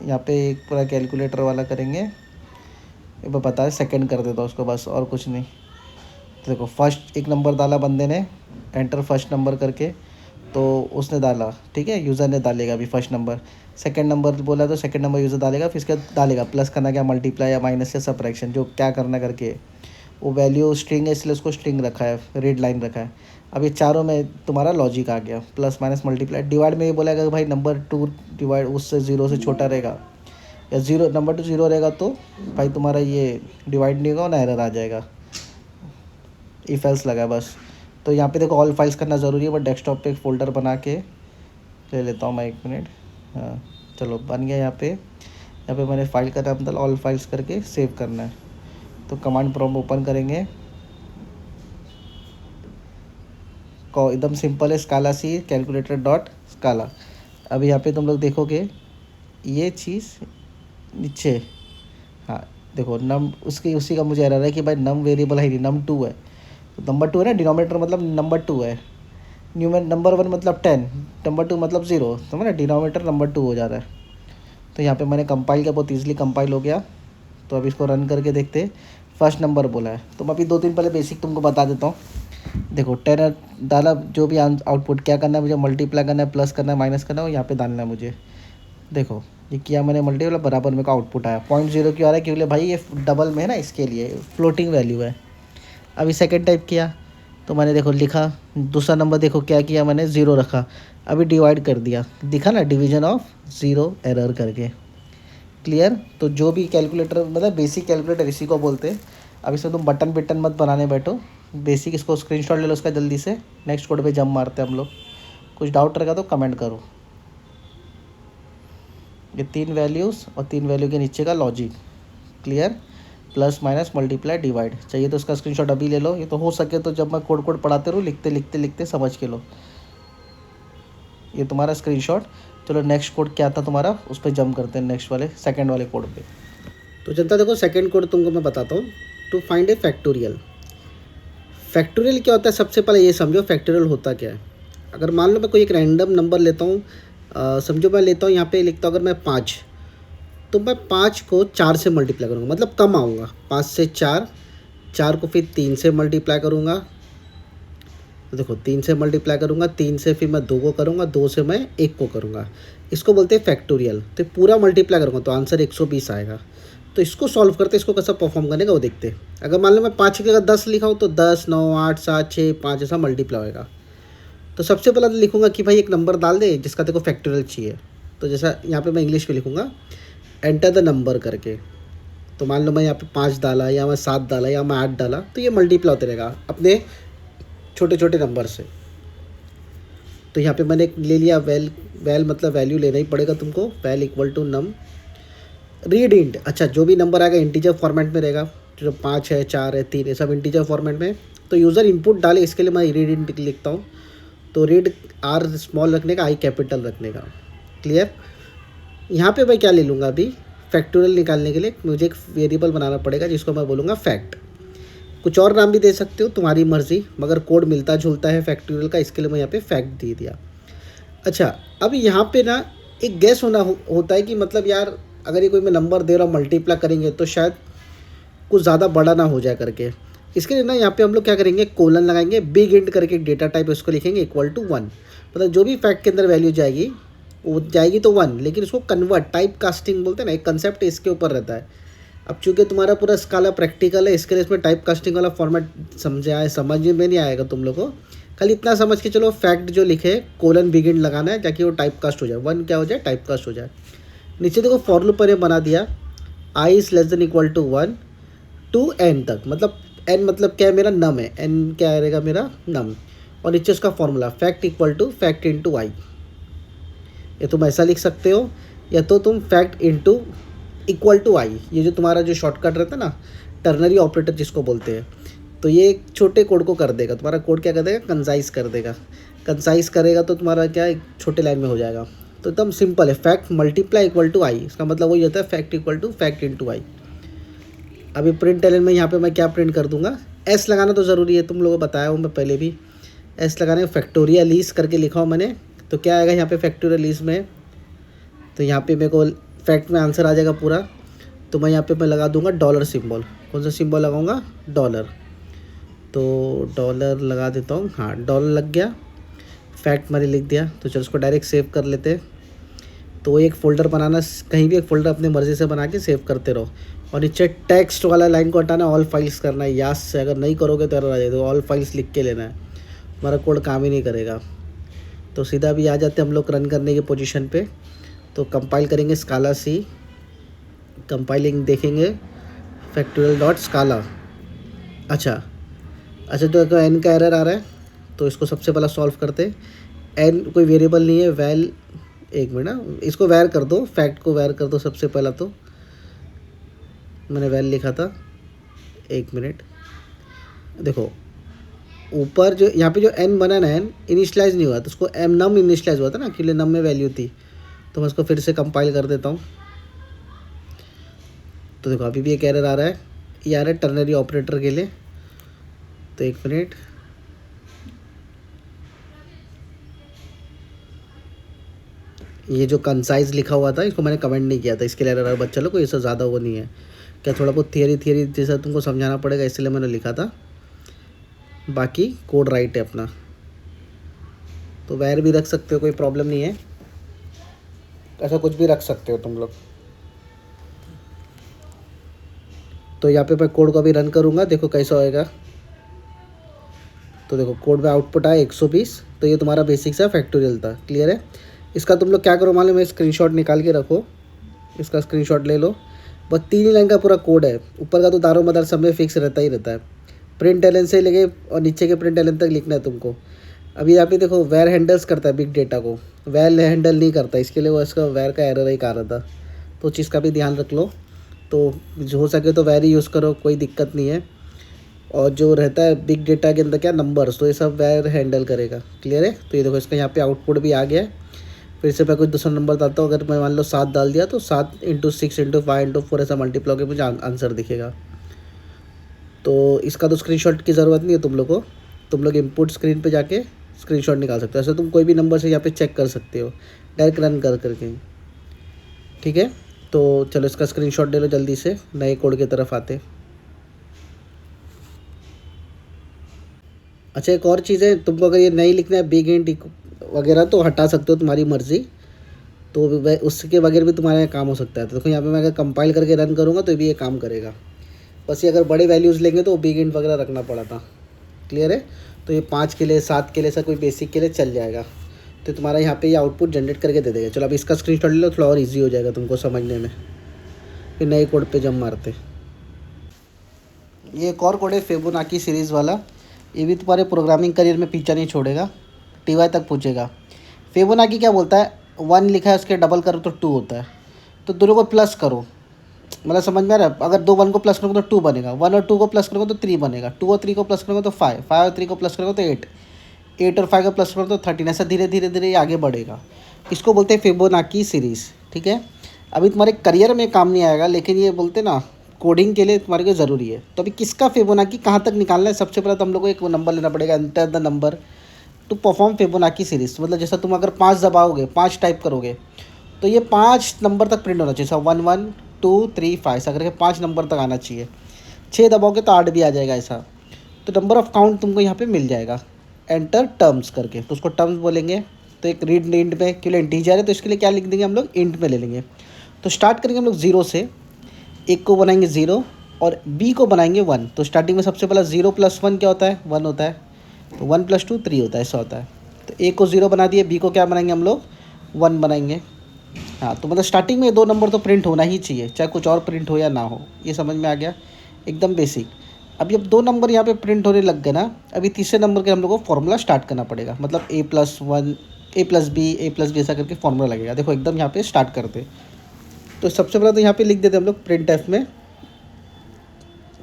Speaker 2: यहाँ पे एक पूरा कैलकुलेटर वाला करेंगे, ये मैं पता है सेकंड कर देता हूँ उसको बस, और कुछ नहीं। तो देखो फर्स्ट एक नंबर डाला बंदे ने, एंटर फर्स्ट नंबर करके, तो उसने डाला, ठीक है, यूज़र ने डालेगा अभी फर्स्ट नंबर। सेकंड नंबर बोला तो सेकंड नंबर यूज़र डालेगा, फिर इसके डालेगा प्लस करना क्या, मल्टीप्लाई या माइनस या सब्ट्रैक्शन, जो क्या करना करके। वो वैल्यू स्ट्रिंग है इसलिए उसको स्ट्रिंग रखा है, रेड लाइन रखा है। अब ये चारों में तुम्हारा लॉजिक आ गया, प्लस माइनस मल्टीप्लाई। डिवाइड में ये बोलेगा कि भाई नंबर 2 डिवाइड उससे 0 से छोटा रहेगा, या जीरो नंबर 2 0 रहेगा तो भाई तुम्हारा ये डिवाइड नहीं होगा ना, एरर आ जाएगा। इफ एल्स लगा बस। तो यहाँ पे देखो ऑल फाइल्स करना ज़रूरी है, बट डेस्कटॉप पे एक फ़ोल्डर बना के ले लेता हूँ मैं, 1 मिनट। हाँ चलो बन गया। यहाँ पे मैंने फाइल करना है, मतलब ऑल फाइल्स करके सेव करना है। तो कमांड प्रॉम्प्ट ओपन करेंगे, एकदम सिंपल है, स्काला सी कैलकुलेटर डॉट स्काला। अब यहाँ पे तुम लोग देखोगे ये चीज़ नीचे, हाँ देखो नम उसकी उसी का मुझे एरर है कि भाई नम वेरिएबल है नहीं, num2 है। तो नंबर 2 है ना, डिनोमिनेटर मतलब नंबर 2 है, नंबर 1 मतलब 10, नंबर 2 मतलब 0, समझ ना, डिनोमिनेटर नंबर 2 हो जाता है। तो यहाँ पे मैंने कंपाइल किया, बहुत ईजिली कंपाइल हो गया। तो अब इसको रन करके देखते, फर्स्ट नंबर बोला है। तो मैं अभी 2-3 पहले बेसिक तुमको बता देता हूँ। देखो 10 डाला, जो भी आउटपुट क्या करना है मुझे, मल्टीप्लाई करना है, प्लस करना है, माइनस करना है, यहाँ पे डालना है मुझे। देखो ये किया मैंने मल्टीप्लाई, बराबर मेरे को आउटपुट आया। 0.0 क्यों आ रहा है, क्योंकि भाई ये डबल में है ना, इसके लिए फ्लोटिंग वैल्यू है। अभी सेकंड टाइप किया तो मैंने देखो लिखा, दूसरा नंबर देखो क्या किया मैंने, 0 रखा। अभी डिवाइड कर दिया, दिखा ना डिवीजन ऑफ 0 एरर करके। क्लियर। तो जो भी कैलकुलेटर मतलब बेसिक कैलकुलेटर इसी को बोलते हैं। अब इसमें तुम बटन बिटन मत बनाने बैठो, बेसिक इसको स्क्रीनशॉट ले लो उसका जल्दी से। नेक्स्ट कोड पे जंप मारते हैं हम लोग। कुछ डाउट रहेगा तो कमेंट करो। ये 3 वैल्यूज़ और 3 वैल्यू के नीचे का logic. Clear. Plus minus multiply divide चाहिए तो इसका स्क्रीनशॉट अभी ले लो। ये तो हो सके तो जब मैं कोड पढ़ाते रहूँ लिखते लिखते लिखते समझ के लो। ये तुम्हारा स्क्रीनशॉट। चलो नेक्स्ट कोड क्या था तुम्हारा, उस पर जंप करते हैं नेक्स्ट वाले सेकंड वाले कोड पे। तो जनता देखो सेकंड कोड तुमको मैं बताता हूँ। To find a factorial. Factorial क्या होता है, सबसे पहले ये समझो फैक्टोरियल होता क्या है। अगर मान लो मैं कोई एक रैंडम नंबर लेता हूँ, समझो मैं लेता हूँ यहाँ पे लिखता हूँ अगर मैं 5, तो मैं 5 को 4 से मल्टीप्लाई करूँगा, मतलब कम आऊँगा। 5 से 4, 4 को फिर 3 से मल्टीप्लाई करूँगा। तो देखो 3 से मल्टीप्लाई करूँगा, 3 से फिर मैं 2 को करूँगा, 2 से मैं 1 को करूँगा। इसको बोलते हैं फैक्टोरियल। तो पूरा मल्टीप्लाई करूँगा तो आंसर 120 आएगा। तो इसको सॉल्व करते, इसको कैसा परफॉर्म करने का वो देखते हैं। अगर मान लो मैं 5 की अगर 10 लिखा हूँ तो 10, 9, 8, 7, 6, 5 ऐसा मल्टीप्लाई होएगा। तो सबसे पहले तो लिखूँगा कि भाई एक नंबर डाल दे जिसका देखो फैक्टोरियल चाहिए। तो जैसा यहाँ पे मैं इंग्लिश में लिखूँगा एंटर द नंबर करके। तो मान लो मैं यहाँ पे 5 डाला या मैं 7 डाला या मैं 8 डाला, तो ये मल्टीप्लाई होते रहेगा अपने छोटे छोटे नंबर से। तो यहाँ पे मैंने ले लिया वैल मतलब वैल्यू लेना ही पड़ेगा तुमको। Val equal to num read int. अच्छा जो भी नंबर आएगा इंटीजर फॉर्मेट में रहेगा, जो 5 है 4 है 3 है सब इंटीजर फॉर्मेट में। तो यूज़र इनपुट डाले, इसके लिए मैं रीड इंट लिखता हूँ। तो रीड आर स्मॉल रखने का, आई कैपिटल रखने का। क्लियर। यहाँ पे मैं क्या ले लूँगा, अभी फैक्टोरियल निकालने के लिए मुझे एक वेरिएबल बनाना पड़ेगा जिसको मैं बोलूँगा फैक्ट। कुछ और नाम भी दे सकते हो, तुम्हारी मर्ज़ी, मगर कोड मिलता जुलता है फैक्टोरियल का, इसके लिए मैं यहाँ पे फैक्ट दे दिया। अच्छा अब यहाँ पे ना एक गैस होता है कि मतलब यार अगर ये कोई मैं नंबर दे रहा हूँ मल्टीप्लाई करेंगे तो शायद कुछ ज़्यादा बड़ा ना हो जाए करके। इसके लिए ना यहाँ पे हम लोग क्या करेंगे, कोलन लगाएंगे, बिग इंट करके डेटा टाइप उसको लिखेंगे इक्वल टू 1। मतलब जो भी फैक्ट के अंदर वैल्यू जाएगी वो जाएगी तो 1, लेकिन इसको कन्वर्ट टाइप कास्टिंग बोलते हैं ना, एक कंसेप्ट इसके ऊपर रहता है। अब चूंकि तुम्हारा पूरा स्काला प्रैक्टिकल है, इसके लिए इसमें टाइप कास्टिंग वाला फॉर्मेट समझ में नहीं आएगा तुम लोग को। खाली इतना समझ के चलो फैक्ट जो लिखे कोलन बिग इंट लगाना है ताकि वो टाइप कास्ट हो जाए, 1 क्या हो जाए, टाइप कास्ट हो जाए। नीचे देखो फॉर लूप पर बना दिया, I is less than equal to 1 to N तक। मतलब एन मतलब क्या है, मेरा नम है, एन क्या रहेगा मेरा नम। और नीचे उसका formula fact equal to fact into I. या तुम ऐसा लिख सकते हो, या तो तुम fact into equal to I, ये जो तुम्हारा जो शॉर्टकट रहता है ना, टर्नरी ऑपरेटर जिसको बोलते हैं, तो ये एक छोटे कोड को कर देगा, तुम्हारा कोड क्या कर देगा, कंसाइज कर देगा। कंसाइज करेगा तो तुम्हारा क्या एक छोटे लाइन में हो जाएगा। तो एकदम सिंपल है, fact multiply equal to I, इसका मतलब वही होता है fact equal to fact into I. अभी प्रिंट एलन में यहाँ पे मैं क्या प्रिंट कर दूंगा, एस लगाना तो ज़रूरी है, तुम लोगों को बताया हूँ मैं पहले भी, एस लगाने फैक्टोरियलीज करके लिखा हूँ मैंने। तो क्या आएगा यहाँ पे फैक्टोरियलीज में, तो यहाँ पे मेरे को फैक्ट में आंसर आ जाएगा पूरा। तो मैं यहाँ पे मैं लगा दूंगा डॉलर सिंबल। कौन सा सिंबल लगाऊंगा, डॉलर। तो डॉलर लगा देता हूँ, हाँ डॉलर लग गया, फैक्ट मैंने लिख दिया। तो चलो इसको डायरेक्ट सेव कर लेते हैं। तो एक फ़ोल्डर बनाना, कहीं भी एक फ़ोल्डर अपनी मर्ज़ी से बना के सेव करते रहो। और नीचे टेक्स्ट वाला लाइन को हटाना, ऑल फाइल्स करना है याद से, अगर नहीं करोगे तो एरर आ जाएगा। तो ऑल फाइल्स लिख के लेना है, हमारा कोड काम ही नहीं करेगा। तो सीधा भी आ जाते हम लोग रन करने की पोजीशन पे। तो कंपाइल करेंगे स्काला सी, कंपाइलिंग देखेंगे फैक्टोरियल डॉट स्काला। अच्छा, तो एन का एरर आ रहा है, तो इसको सबसे पहला सॉल्व करते। एन कोई वेरिएबल नहीं है, वैल, एक मिनट ना, इसको वैर कर दो, फैक्ट को वैर कर दो सबसे पहला। तो मैंने वैल लिखा था, एक मिनट, देखो ऊपर जो यहाँ पे जो एन बना ना, एन इनिशलाइज नहीं हुआ, तो उसको एम नम इनिशलाइज हुआ था ना, कि नम में वैल्यू थी। तो मैं इसको फिर से कंपाइल कर देता हूँ। तो देखो अभी भी एक एरर आ रहा है, ये आ रहा है टर्नरी ऑपरेटर के लिए। तो एक मिनट, ये जो कंसाइज लिखा हुआ था इसको मैंने कमेंट नहीं किया था, इसके लिए एरर बच्चा लोग को ये सब ज़्यादा वो नहीं है, क्या थोड़ा बहुत थियरी जैसा तुमको समझाना पड़ेगा, इसलिए मैंने लिखा था। बाकी कोड राइट है अपना। तो वैर भी रख सकते हो, कोई प्रॉब्लम नहीं है, ऐसा कुछ भी रख सकते हो तुम लोग। तो यहाँ पे मैं कोड को अभी रन करूँगा, देखो कैसा होएगा। तो देखो कोड में आउटपुट आया 120। तो ये तुम्हारा बेसिक सा फैक्टोरियल था, क्लियर है। इसका तुम लोग क्या करो मालूम है, स्क्रीनशॉट निकाल के रखो, इसका स्क्रीनशॉट ले लो। बस 3 ही लाइन का पूरा कोड है, ऊपर का तो दारो मदार सब में फिक्स रहता ही रहता है। प्रिंट एलन से लेके और नीचे के प्रिंट एलन तक लिखना है तुमको। अभी यहाँ पे देखो वैर हैंडल्स करता है बिग डेटा को, वैल हैंडल नहीं करता, इसके लिए वो इसका वैर का एरर ही आ रहा था। तो चीज़ का भी ध्यान रख लो। तो जो हो सके तो वैर ही यूज़ करो, कोई दिक्कत नहीं है। और जो रहता है बिग डेटा के अंदर क्या नंबर्स, तो ये सब वैर हैंडल करेगा, क्लियर है। तो ये देखो इसका यहाँ पे आउटपुट भी आ गया है। फिर से मैं कुछ दूसरा नंबर डालता हूँ, अगर मैं मान लो 7 डाल दिया तो 7 × 6 × 5 × 4 ऐसा मल्टीप्लाई के मुझे आंसर दिखेगा। तो इसका तो स्क्रीनशॉट की ज़रूरत नहीं है तुम लोग को, तुम लोग इनपुट स्क्रीन पे जाके स्क्रीनशॉट निकाल सकते हो। ऐसे तुम कोई भी नंबर से यहाँ पे चेक कर सकते हो, डायरेक्ट रन कर करके, ठीक है। तो चलो इसका स्क्रीनशॉट ले लो जल्दी से, नए कोड की तरफ आते। अच्छा एक और चीज़ है, तुमको अगर ये नहीं लिखना है बिग इंट वगैरह तो हटा सकते हो, तुम्हारी मर्ज़ी। तो उसके बगैर भी तुम्हारा यहाँ काम हो सकता है। तो देखो यहाँ पे मैं अगर कंपाइल करके रन करूँगा तो भी ये काम करेगा। बस ये अगर बड़े वैल्यूज़ लेंगे तो बिग इंट वगैरह रखना पड़ा था, क्लियर है। तो ये 5 के लिए 7 के लिए ऐसा कोई बेसिक के लिए चल जाएगा। तो तुम्हारा यहाँ पे ये आउटपुट जनरेट करके दे देगा। चलो अब इसका स्क्रीनशॉट ले लो, थोड़ा और ईजी हो जाएगा तुमको समझने में। फिर नए कोड पे जम मारते। ये एक और कोड है फिबोनाची सीरीज़ वाला, ये भी तुम्हारे प्रोग्रामिंग करियर में पीछा नहीं छोड़ेगा, TY तक पूछेगा। फिबोनाची क्या बोलता है, 1 लिखा है उसके डबल करो तो 2 होता है, तो दोनों को प्लस करो, मतलब समझ में आ रहा है। अगर 2 1 को प्लस करोगे तो 2 बनेगा, 1 और 2 को प्लस करोगे तो 3 बनेगा, 2 और 3 को प्लस करोगे तो 5, 5 और 3 को प्लस करोगे तो 8, 8 और 5 को प्लस करोगे तो 13। ऐसा धीरे धीरे धीरे ये आगे बढ़ेगा। इसको बोलते हैं फिबोनाची सीरीज़, ठीक है। अभी तुम्हारे करियर में काम नहीं आएगा, लेकिन ये बोलते ना कोडिंग के लिए तुम्हारे को ज़रूरी है। तो अभी किसका फिबोनाची कहाँ तक निकालना है, सबसे पहले तो हम लोग को एक नंबर लेना पड़ेगा, enter the number two perform Fibonacci series. मतलब जैसा तुम अगर 5 दबाओगे, 5 टाइप करोगे तो ये 5 नंबर तक प्रिंट होना चाहिए। जैसा 1 1 2 3 5 ऐसा करके 5 नंबर तक आना चाहिए। 6 दबाओगे तो 8 भी आ जाएगा ऐसा। तो नंबर ऑफ़ काउंट तुमको यहाँ पे मिल जाएगा, एंटर टर्म्स करके, तो उसको टर्म्स बोलेंगे। तो एक रीड इंट में क्यों इंटीजर है तो इसके लिए क्या लिख देंगे हम लोग, इंट में ले लेंगे। तो स्टार्ट करेंगे हम लोग 0 से, एक को बनाएंगे 0 और बी को बनाएंगे 1। तो स्टार्टिंग में सबसे पहला 0 + 1 क्या होता है, 1 होता है। तो 1 + 2 3 होता है, ऐसा होता है। तो ए को 0 बना दिए, बी को क्या बनाएंगे हम लोग, 1 बनाएंगे। हाँ तो मतलब स्टार्टिंग में 2 नंबर तो प्रिंट होना ही चाहिए, चाहे कुछ और प्रिंट हो या ना हो। ये समझ में आ गया, एकदम बेसिक। अभी अब 2 नंबर यहाँ पे प्रिंट होने लग गए ना, अभी तीसरे नंबर के हम लोग को फॉर्मूला स्टार्ट करना पड़ेगा। मतलब a + 1 a+b ऐसा करके फॉर्मूला लगेगा। देखो एकदम यहाँ पे स्टार्ट करते। तो सबसे पहले तो यहाँ पे लिख देते हम लोग प्रिंट एफ में,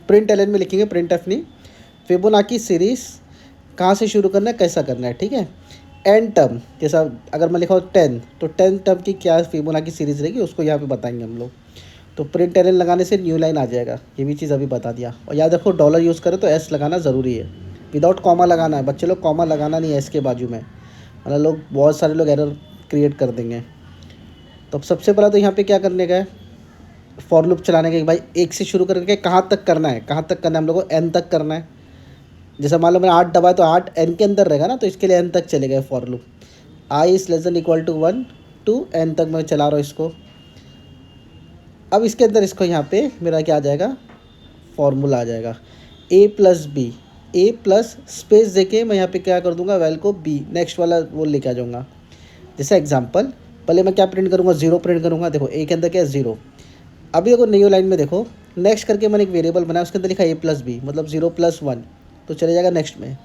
Speaker 2: प्रिंट एल में लिखेंगे, प्रिंट एफ नहीं, फिबोनाची सीरीज़ कहाँ से शुरू करना है, कैसा करना है, ठीक है। एन टर्म जैसा अगर मैं लिखा हूँ 10, तो 10 टर्म की क्या फिबोनाची सीरीज़ रहेगी उसको यहाँ पे बताएंगे हम लोग। तो प्रिंट एल लगाने से न्यू लाइन आ जाएगा, ये भी चीज़ अभी बता दिया। और याद रखो डॉलर यूज़ करें तो एस लगाना ज़रूरी है, विदाउट कॉमा लगाना है। बच्चे लोग कॉमा लगाना नहीं है एस के बाजू में, मतलब लोग बहुत सारे लोग एरर क्रिएट कर देंगे। तो अब सबसे पहला तो यहाँ पे क्या करने का है, फॉर लूप चलाने के। भाई एक से शुरू करके कहाँ तक करना है, कहाँ तक करना है हम लोग को, एन तक करना है। जैसे मान लो मैंने 8 दबाया तो 8 एन के अंदर रहेगा ना, तो इसके लिए एन तक चलेगा for loop. I is less than equal to 1 to N तक मैं चला रहा हूँ इसको। अब इसके अंदर इसको यहाँ पे मेरा क्या आ जाएगा, फॉर्मूला आ जाएगा a+b, ए प्लस स्पेस देके मैं यहाँ पे क्या कर दूंगा, वैल को b नेक्स्ट वाला वो लेके आ जाऊँगा। जैसे एग्जांपल पहले मैं क्या प्रिंट करूँगा, 0 प्रिंट करूँगा। देखो ए के अंदर क्या है 0। अभी देखो न्यू लाइन में देखो नेक्स्ट करके मैंने एक वेरिएबल बनाया, उसके अंदर लिखा a+b मतलब 0+1, तो चले जाएगा नेक्स्ट में।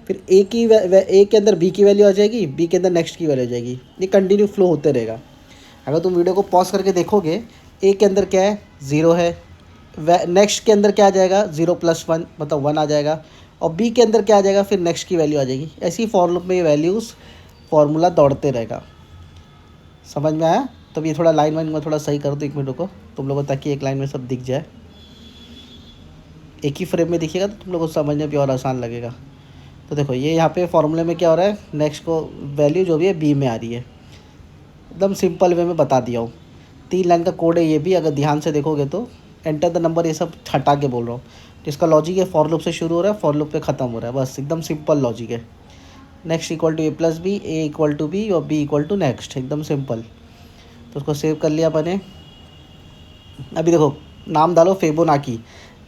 Speaker 2: फिर ए के अंदर बी की वैल्यू आ जाएगी, बी के अंदर नेक्स्ट की वैल्यू आ जाएगी। ये कंटिन्यू फ्लो होते रहेगा। अगर तुम वीडियो को पॉज करके देखोगे, ए के अंदर क्या है 0 है, नेक्स्ट के अंदर क्या आ जाएगा 0+1 मतलब 1 आ जाएगा, और बी के अंदर क्या आ जाएगा, फिर नेक्स्ट की वैल्यू आ जाएगी। ऐसी ही फॉर लूप में ये वैल्यूज़ फार्मूला दौड़ते रहेगा। समझ में आया? तो ये थोड़ा लाइन वाइन में थोड़ा सही कर दो 1 मिनट को तुम लोगों, ताकि एक लाइन में सब दिख जाए। एक ही फ्रेम में दिखेगा तो तुम लोगों को समझने भी और आसान लगेगा। तो देखो ये यहाँ पे फॉर्मूले में क्या हो रहा है, नेक्स्ट को वैल्यू जो भी है बी में आ रही है। एकदम सिंपल वे में बता दिया हूँ। 3 लाइन का कोड है ये भी, अगर ध्यान से देखोगे तो। एंटर द नंबर ये सब हटा के बोल रहा हूँ। जिसका लॉजिक है फॉर लूप से शुरू हो रहा है, फॉर लूप पे ख़त्म हो रहा है, बस एकदम सिंपल लॉजिक है। Next equal to a+b, A equal to B और बी इक्वल टू नेक्स्ट, एकदम सिंपल। तो उसको सेव कर लिया मैंने। अभी देखो नाम डालो फिबोनाची।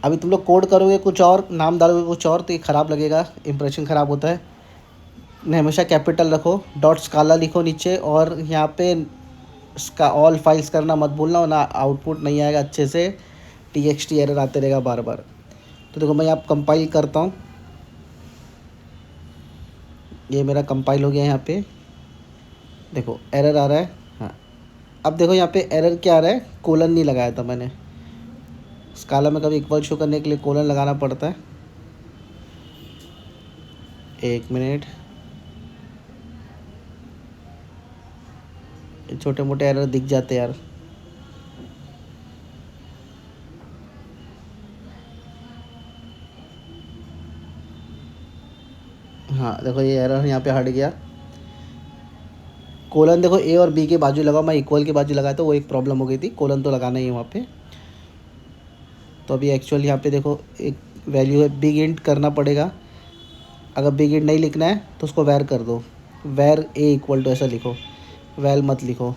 Speaker 2: अभी तुम लोग कोड करोगे कुछ और, नाम डालोगे कुछ और, तो ये ख़राब लगेगा, इंप्रेशन ख़राब होता है। हमेशा कैपिटल रखो, डॉट स्काला लिखो नीचे, और यहाँ पे इसका ऑल फाइल्स करना मत भूलना, वरना आउटपुट नहीं आएगा अच्छे से, txt एरर आते रहेगा बार बार। तो देखो मैं यहाँ कंपाइल करता हूँ, ये मेरा कंपाइल हो गया। यहाँ पे देखो एरर आ रहा है। हाँ अब देखो यहाँ पे एरर क्या आ रहा है, कोलन नहीं लगाया था मैंने। स्काला में कभी इक्वल शो करने के लिए कोलन लगाना पड़ता है। 1 मिनट, छोटे मोटे एरर दिख जाते यार। हाँ देखो ये एरर यहाँ पे हट गया। कोलन देखो ए और बी के बाजू लगाओ, मैं इक्वल के बाजू लगाया तो वो एक प्रॉब्लम हो गई थी, कोलन तो लगाना ही है वहाँ पे। तो अभी एक्चुअल यहाँ पे देखो एक वैल्यू है, बिग इंट करना पड़ेगा। अगर बिग इंट नहीं लिखना है तो उसको वैर कर दो, वैर ए इक्वल टू ऐसा लिखो, वैल मत लिखो।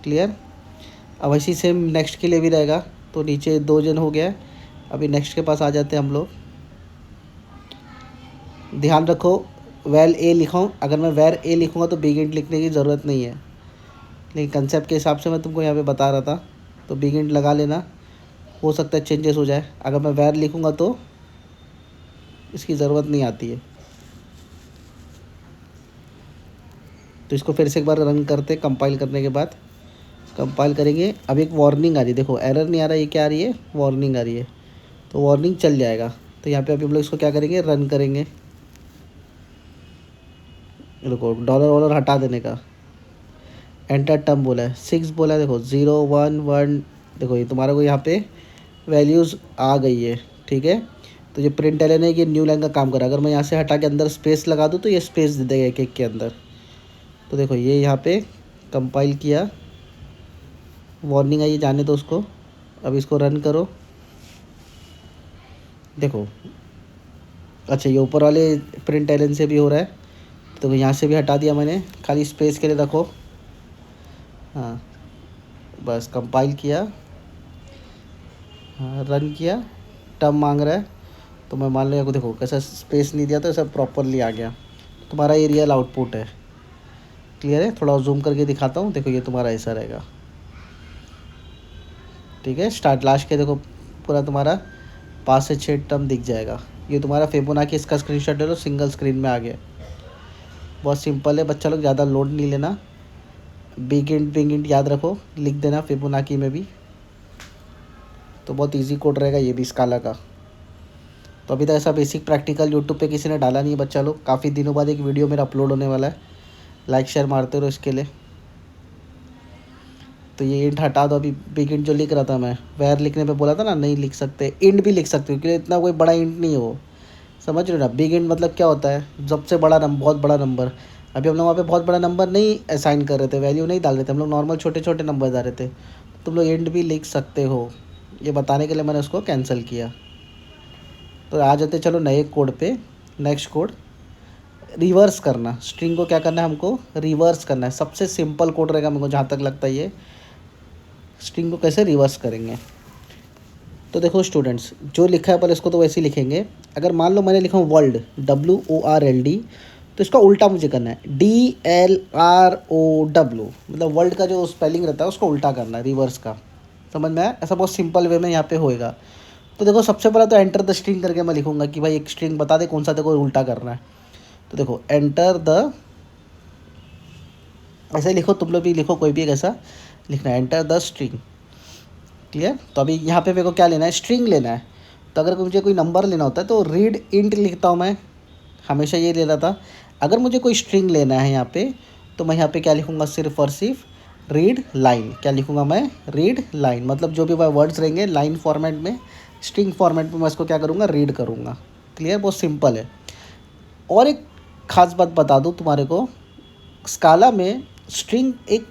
Speaker 2: क्लियर? अब ऐसी सेम नेक्स्ट के लिए भी रहेगा। तो नीचे 2 जन हो गया। अभी नेक्स्ट के पास आ जाते हैं हम लोग। ध्यान रखो वैल ए लिखाऊँ, अगर मैं वैर ए लिखूँगा तो बिग इंट लिखने की ज़रूरत नहीं है, लेकिन कंसेप्ट के हिसाब से मैं तुमको यहाँ पे बता रहा था। तो बिग इंट लगा लेना, हो सकता है चेंजेस हो जाए। अगर मैं वैर लिखूँगा तो इसकी ज़रूरत नहीं आती है। तो इसको फिर से एक बार रन करते, कंपाइल करने के बाद कंपाइल करेंगे। अब एक वार्निंग आ रही है, देखो एरर नहीं आ रहा है, ये क्या आ रही है, वार्निंग आ रही है। तो वार्निंग चल जाएगा। तो यहाँ पे अभी हम लोग इसको क्या करेंगे, रन करेंगे। देखो डॉलर हटा देने का, एंटर टर्म बोला है, 6 बोला है, देखो 0 1 1, देखो ये तुम्हारे को यहाँ पे वैल्यूज़ आ गई है। ठीक है, तो ये प्रिंट एलन है, ये न्यू लाइन का काम कर रहा है। अगर मैं यहाँ से हटा के अंदर स्पेस लगा दूँ तो ये स्पेस दे देगा एक एक के अंदर। तो देखो ये यहाँ पे कंपाइल किया, वार्निंग आई, जाने दो उसको। अब इसको रन करो, देखो अच्छा ये ऊपर वाले प्रिंट एलन से भी हो रहा है। तो यहाँ से भी हटा दिया मैंने, खाली स्पेस के लिए रखो। हाँ बस कंपाइल किया, हाँ रन किया, टर्म मांग रहा है तो मैं मान लिया को, देखो कैसा स्पेस नहीं दिया तो सब प्रॉपरली आ गया। तुम्हारा ये रियल आउटपुट है। क्लियर है? थोड़ा जूम करके दिखाता हूँ, देखो ये तुम्हारा ऐसा रहेगा। ठीक है, स्टार्ट लास्ट के देखो पूरा तुम्हारा 5 से 6 टर्म दिख जाएगा। ये तुम्हारा फिबोनाची, इसका स्क्रीनशॉट ले लो, सिंगल स्क्रीन में आ गया। बहुत सिंपल है बच्चा लोग, ज़्यादा लोड नहीं लेना। बिग इंट याद रखो, लिख देना फिबोनाची में भी, तो बहुत इजी कोड रहेगा ये भी स्काला का। तो अभी तक ऐसा बेसिक प्रैक्टिकल यूट्यूब पे किसी ने डाला नहीं है बच्चा लोग। काफ़ी दिनों बाद एक वीडियो मेरा अपलोड होने वाला है, लाइक शेयर मारते रहो इसके लिए। तो ये इंट हटा दो। अभी बिग इंट जो लिख रहा था मैं, वेयर लिखने पे बोला था ना, नहीं लिख सकते, इंट भी लिख सकते हो क्योंकि इतना कोई बड़ा इंट नहीं है वो, समझ रहे हो ना। बिग इंट मतलब क्या होता है, सबसे बड़ा नंबर, बहुत बड़ा नंबर। अभी हम लोग वहाँ पे बहुत बड़ा नंबर नहीं असाइन कर रहे थे, वैल्यू नहीं डाल रहे थे, हम लोग नॉर्मल छोटे छोटे नंबर डाल रहे थे। तुम लोग इंट भी लिख सकते हो, ये बताने के लिए मैंने उसको कैंसिल किया। तो आ जाते चलो नए कोड पे। नेक्स्ट कोड, रिवर्स करना। स्ट्रिंग को क्या करना है हमको, रिवर्स करना है। सबसे सिंपल कोड रहेगा मेरे को जहाँ तक लगता है ये। स्ट्रिंग को कैसे रिवर्स करेंगे, तो देखो स्टूडेंट्स, जो लिखा है पर इसको तो वैसे ही लिखेंगे। अगर मान लो मैंने लिखा हूँ वर्ल्ड, WORLD, तो इसका उल्टा मुझे करना है, DLROW, मतलब वर्ल्ड का जो स्पेलिंग रहता है उसको उल्टा करना है, रिवर्स का। समझ में आया? ऐसा बहुत सिंपल वे में यहाँ पे होएगा। तो देखो सबसे पहले तो एंटर द स्ट्रिंग करके मैं लिखूंगा कि भाई एक स्ट्रिंग बता दे कौन सा देखो उल्टा करना है। तो देखो एंटर द, ऐसे लिखो, तुम लोग भी लिखो, कोई भी एक ऐसा लिखना है, एंटर द स्ट्रिंग। क्लियर? तो अभी यहाँ पे मेरे को क्या लेना है, स्ट्रिंग लेना है। तो अगर मुझे कोई नंबर लेना होता है तो रीड इंट लिखता हूँ मैं, हमेशा ये ले रहा था। अगर मुझे कोई स्ट्रिंग लेना है यहाँ पे, तो मैं यहाँ पे क्या लिखूँगा, सिर्फ और सिर्फ रीड लाइन। क्या लिखूँगा मैं, रीड लाइन, मतलब जो भी वर्ड्स रहेंगे लाइन फॉर्मेट में, स्ट्रिंग फॉर्मेट में मैं इसको क्या करूँगा, रीड करूँगा। क्लियर? बहुत सिंपल है। और एक ख़ास बात बता दूँ तुम्हारे को, स्काला में स्ट्रिंग एक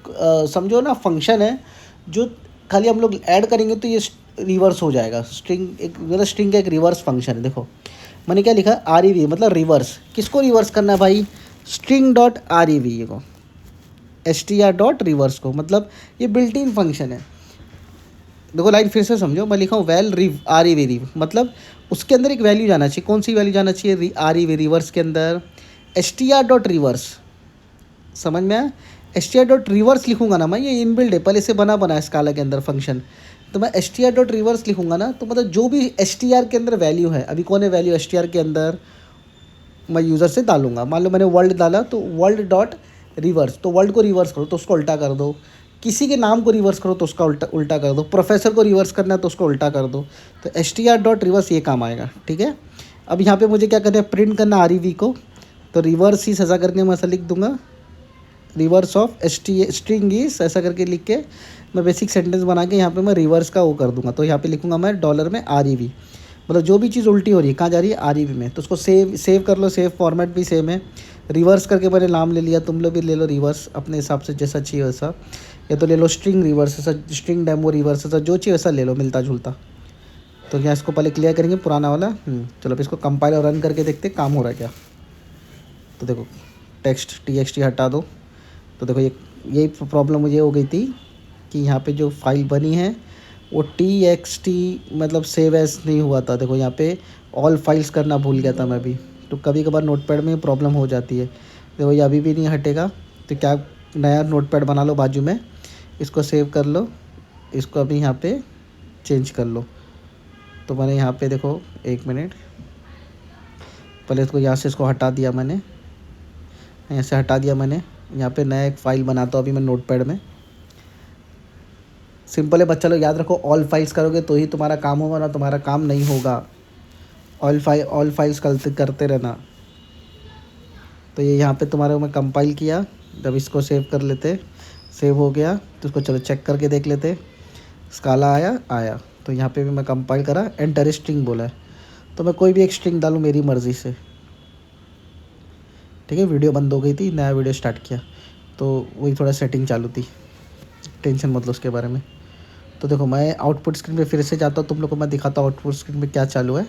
Speaker 2: समझो ना फंक्शन है, जो खाली हम लोग ऐड करेंगे तो ये रिवर्स हो जाएगा। स्ट्रिंग एक, मतलब स्ट्रिंग का एक रिवर्स फंक्शन है। देखो मैंने क्या लिखा, REV, मतलब रिवर्स। किसको रिवर्स करना है भाई, स्ट्रिंग डॉट REV को, STR डॉट रिवर्स को, मतलब ये बिल्ट इन फंक्शन है। देखो लाइन फिर से समझो, मैं लिखा हूँ वेल रिव REV रिव, मतलब उसके अंदर एक वैल्यू जाना चाहिए। कौन सी वैल्यू जाना चाहिए, REV रिवर्स के अंदर, STR डॉट रिवर्स। समझ में आया? STR डॉट रिवर्स लिखूंगा ना मैं, ये इनबिल्ड है, पहले से बना है स्काला के अंदर फंक्शन। तो मैं STR डॉट रिवर्स लिखूंगा ना, तो मतलब जो भी STR के अंदर वैल्यू है, अभी कौन है वैल्यू STR के अंदर, मैं यूज़र से डालूंगा। मान लो मैंने वर्ल्ड डाला, तो वर्ल्ड डॉट रिवर्स, तो वर्ल्ड को रिवर्स करो तो उसको उल्टा कर दो। किसी के नाम को रिवर्स करो तो उसका उल्टा कर दो। प्रोफेसर को रिवर्स करना है तो उसको उल्टा कर दो। तो STR डॉट रिवर्स ये काम आएगा। ठीक है? अब यहाँ पे मुझे क्या करना है, प्रिंट करना REV को, तो रिवर्स ही सजा करके मैं ऐसा लिख दूंगा, रिवर्स ऑफ स्ट्रिंग इज, ऐसा करके लिख के मैं बेसिक सेंटेंस बना के यहाँ पे मैं रिवर्स का वो कर दूंगा। तो यहाँ पे लिखूंगा मैं डॉलर में REV, मतलब जो भी चीज़ उल्टी हो रही है कहाँ जा रही है, REV में। तो उसको सेव कर लो, सेव फॉर्मेट भी सेम है। रिवर्स करके मैंने नाम ले लिया, तुम लोग भी ले लो रिवर्स अपने हिसाब से जैसा चाहिए वैसा, या तो ले लो स्ट्रिंग रिवर्स, ऐसा स्ट्रिंग डेमो रिवर्स, ऐसा जो चाहिए वैसा ले लो, मिलता जुलता। तो क्या इसको पहले क्लियर करेंगे पुराना वाला। चलो अब इसको कंपाइल और रन करके देखते काम हो रहा है क्या। तो देखो टेक्स्ट TXT हटा दो। तो देखो यही प्रॉब्लम मुझे हो गई थी कि यहाँ पे जो फाइल बनी है वो TXT मतलब सेव एज नहीं हुआ था। देखो यहाँ पे ऑल फाइल्स करना भूल गया था मैं भी, तो कभी कभार नोटपैड में प्रॉब्लम हो जाती है। देखो ये अभी भी नहीं हटेगा, तो क्या नया नोटपैड बना लो बाजू में, इसको सेव कर लो, इसको अभी यहाँ पे चेंज कर लो। तो मैंने यहाँ पे देखो, एक मिनट, पहले इसको यहाँ से इसको हटा दिया मैंने, यहाँ से हटा दिया मैंने। यहाँ पे नया एक फ़ाइल बनाता हूँ अभी मैं नोटपैड में। सिंपल है बच्चा लोग, याद रखो, ऑल फाइल्स करोगे तो ही तुम्हारा काम होगा, ना तुम्हारा काम नहीं होगा। ऑल फाइल्स करते रहना। तो ये यहाँ पे तुम्हारा मैं कंपाइल किया, जब इसको सेव कर लेते, सेव हो गया तो इसको चलो चेक करके देख लेते। स्काला आया। तो यहाँ पे भी मैं कंपाइल करा, एंटर स्ट्रिंग बोला है, तो मैं कोई भी एक स्ट्रिंग डालूँ मेरी मर्ज़ी से। ठीक है? वीडियो बंद हो गई थी, नया वीडियो स्टार्ट किया, तो वही थोड़ा सेटिंग चालू थी, टेंशन मत लो उसके बारे में। तो देखो मैं आउटपुट स्क्रीन पे फिर से जाता हूँ, तुम लोग को मैं दिखाता हूँ आउटपुट स्क्रीन पे क्या चालू है।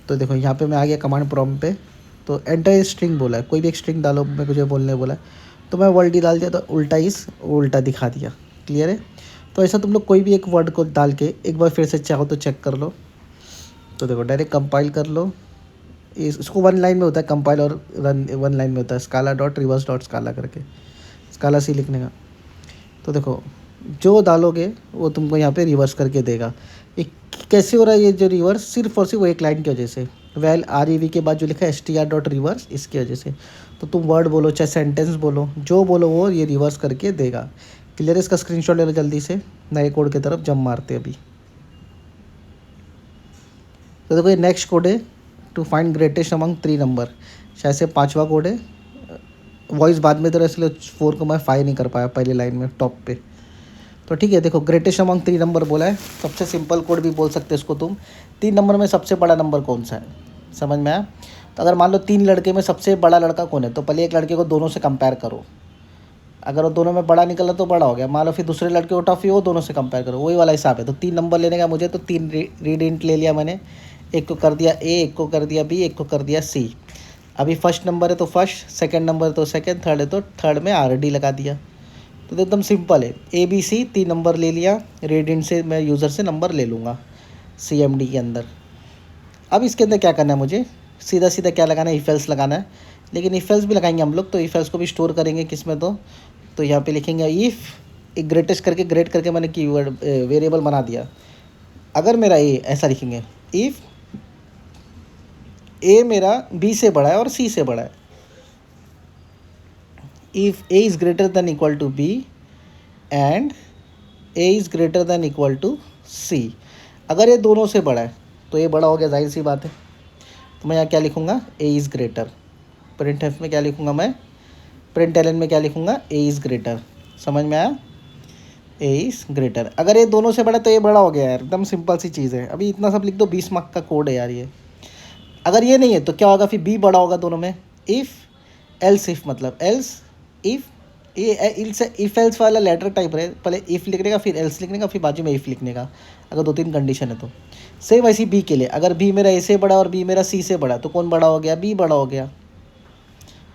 Speaker 2: तो देखो यहाँ पे मैं आ गया कमांड प्रॉम्प्ट पे, तो एंटर स्ट्रिंग बोला है, कोई भी एक स्ट्रिंग डालो, मैं मुझे बोलने बोला है, तो मैं वर्ड ही डाल दिया, तो उल्टा दिखा दिया। क्लियर है? तो ऐसा तुम लोग कोई भी एक वर्ड को डाल के एक बार फिर से चाहो तो चेक कर लो। तो देखो डायरेक्ट कंपाइल कर लो, इसको वन लाइन में होता है कंपाइल, और रन वन लाइन में होता है, स्काला डॉट रिवर्स डॉट स्काला करके, स्काला सी लिखने का। तो देखो जो डालोगे वो तुमको यहाँ पे रिवर्स करके देगा। ये कैसे हो रहा है, ये जो रिवर्स, सिर्फ और सिर्फ वो एक लाइन की वजह से। वेल REV के बाद जो लिखा है str डॉट रिवर्स, इसकी वजह से। तो तुम वर्ड बोलो चाहे सेंटेंस बोलो, जो बोलो वो ये रिवर्स करके देगा। क्लियर है? इसका स्क्रीनशॉट ले लो जल्दी से, नए कोड की तरफ जंप मारते अभी। तो देखो ये नेक्स्ट कोड है, to find greatest among 3 number, शायद से 5वां कोड है। वॉइस बाद में तो इसलिए 4 को मैं 5 नहीं कर पाया पहली लाइन में टॉप पे। तो ठीक है, देखो ग्रेटेस्ट अमंग 3 नंबर बोला है, सबसे सिंपल कोड भी बोल सकते हो इसको तुम। 3 नंबर में सबसे बड़ा नंबर कौन सा है, समझ में आया? तो अगर मान लो 3 लड़के में सबसे बड़ा लड़का कौन है, तो पहले एक लड़के को दोनों से कंपेयर करो। अगर वो दोनों में बड़ा निकला तो बड़ा हो गया, मान लो फिर दूसरे लड़के को टफ ही हो, दोनों से कंपेयर करो, वही वाला हिसाब है। तो 3 नंबर लेने का मुझे, तो 3 रीड इंट ले लिया मैंने, एक को कर दिया A, एक को कर दिया B, एक को कर दिया C। अभी फर्स्ट नंबर है तो फर्स्ट, सेकंड नंबर तो सेकंड, थर्ड है तो थर्ड में RD लगा दिया। तो एकदम सिंपल है, ABC 3 नंबर ले लिया, रीड इंट से मैं यूज़र से नंबर ले लूँगा CMD के अंदर। अब इसके अंदर क्या करना है मुझे, सीधा सीधा क्या लगाना है, इफ एल्स लगाना है। लेकिन इफ एल्स भी लगाएंगे हम लोग, तो इफ एल्स को भी स्टोर करेंगे किस में, तो यहाँ पे लिखेंगे इफ़ एक ग्रेटेस्ट करके, ग्रेट करके मैंने कीवर्ड वेरिएबल बना दिया। अगर मेरा ए, ऐसा लिखेंगे इफ़ ए मेरा B से बड़ा है और C से बड़ा है, if A is greater than equal to B and A is greater than equal to C। अगर ये दोनों से बड़ा है तो ये बड़ा हो गया, जाहिर सी बात है। तो मैं यहाँ क्या लिखूँगा, A is greater. Print F में क्या लिखूँगा मैं, प्रिंट एलन में क्या लिखूँगा, A इज़ ग्रेटर। समझ में आया, A इज़ ग्रेटर। अगर ये दोनों से बड़ा है तो ये बड़ा हो गया यार, एकदम सिंपल सी चीज़ है। अभी इतना सब लिख दो, 20 मार्क का कोड है यार ये। अगर ये नहीं है तो क्या होगा, फिर B बड़ा होगा दोनों में। इफ़ एल्स इफ़, मतलब एल्स इफ़, ये इफ एल्स वाला लेटर टाइप है, पहले इफ़ लिखने का, फिर एल्स लिखने का, फिर बाजू में इफ़ लिखने का, अगर 2-3 कंडीशन है तो। सेम वैसे B के लिए, अगर B मेरा A से बड़ा और B मेरा C से बड़ा, तो कौन बड़ा हो गया, B बड़ा हो गया।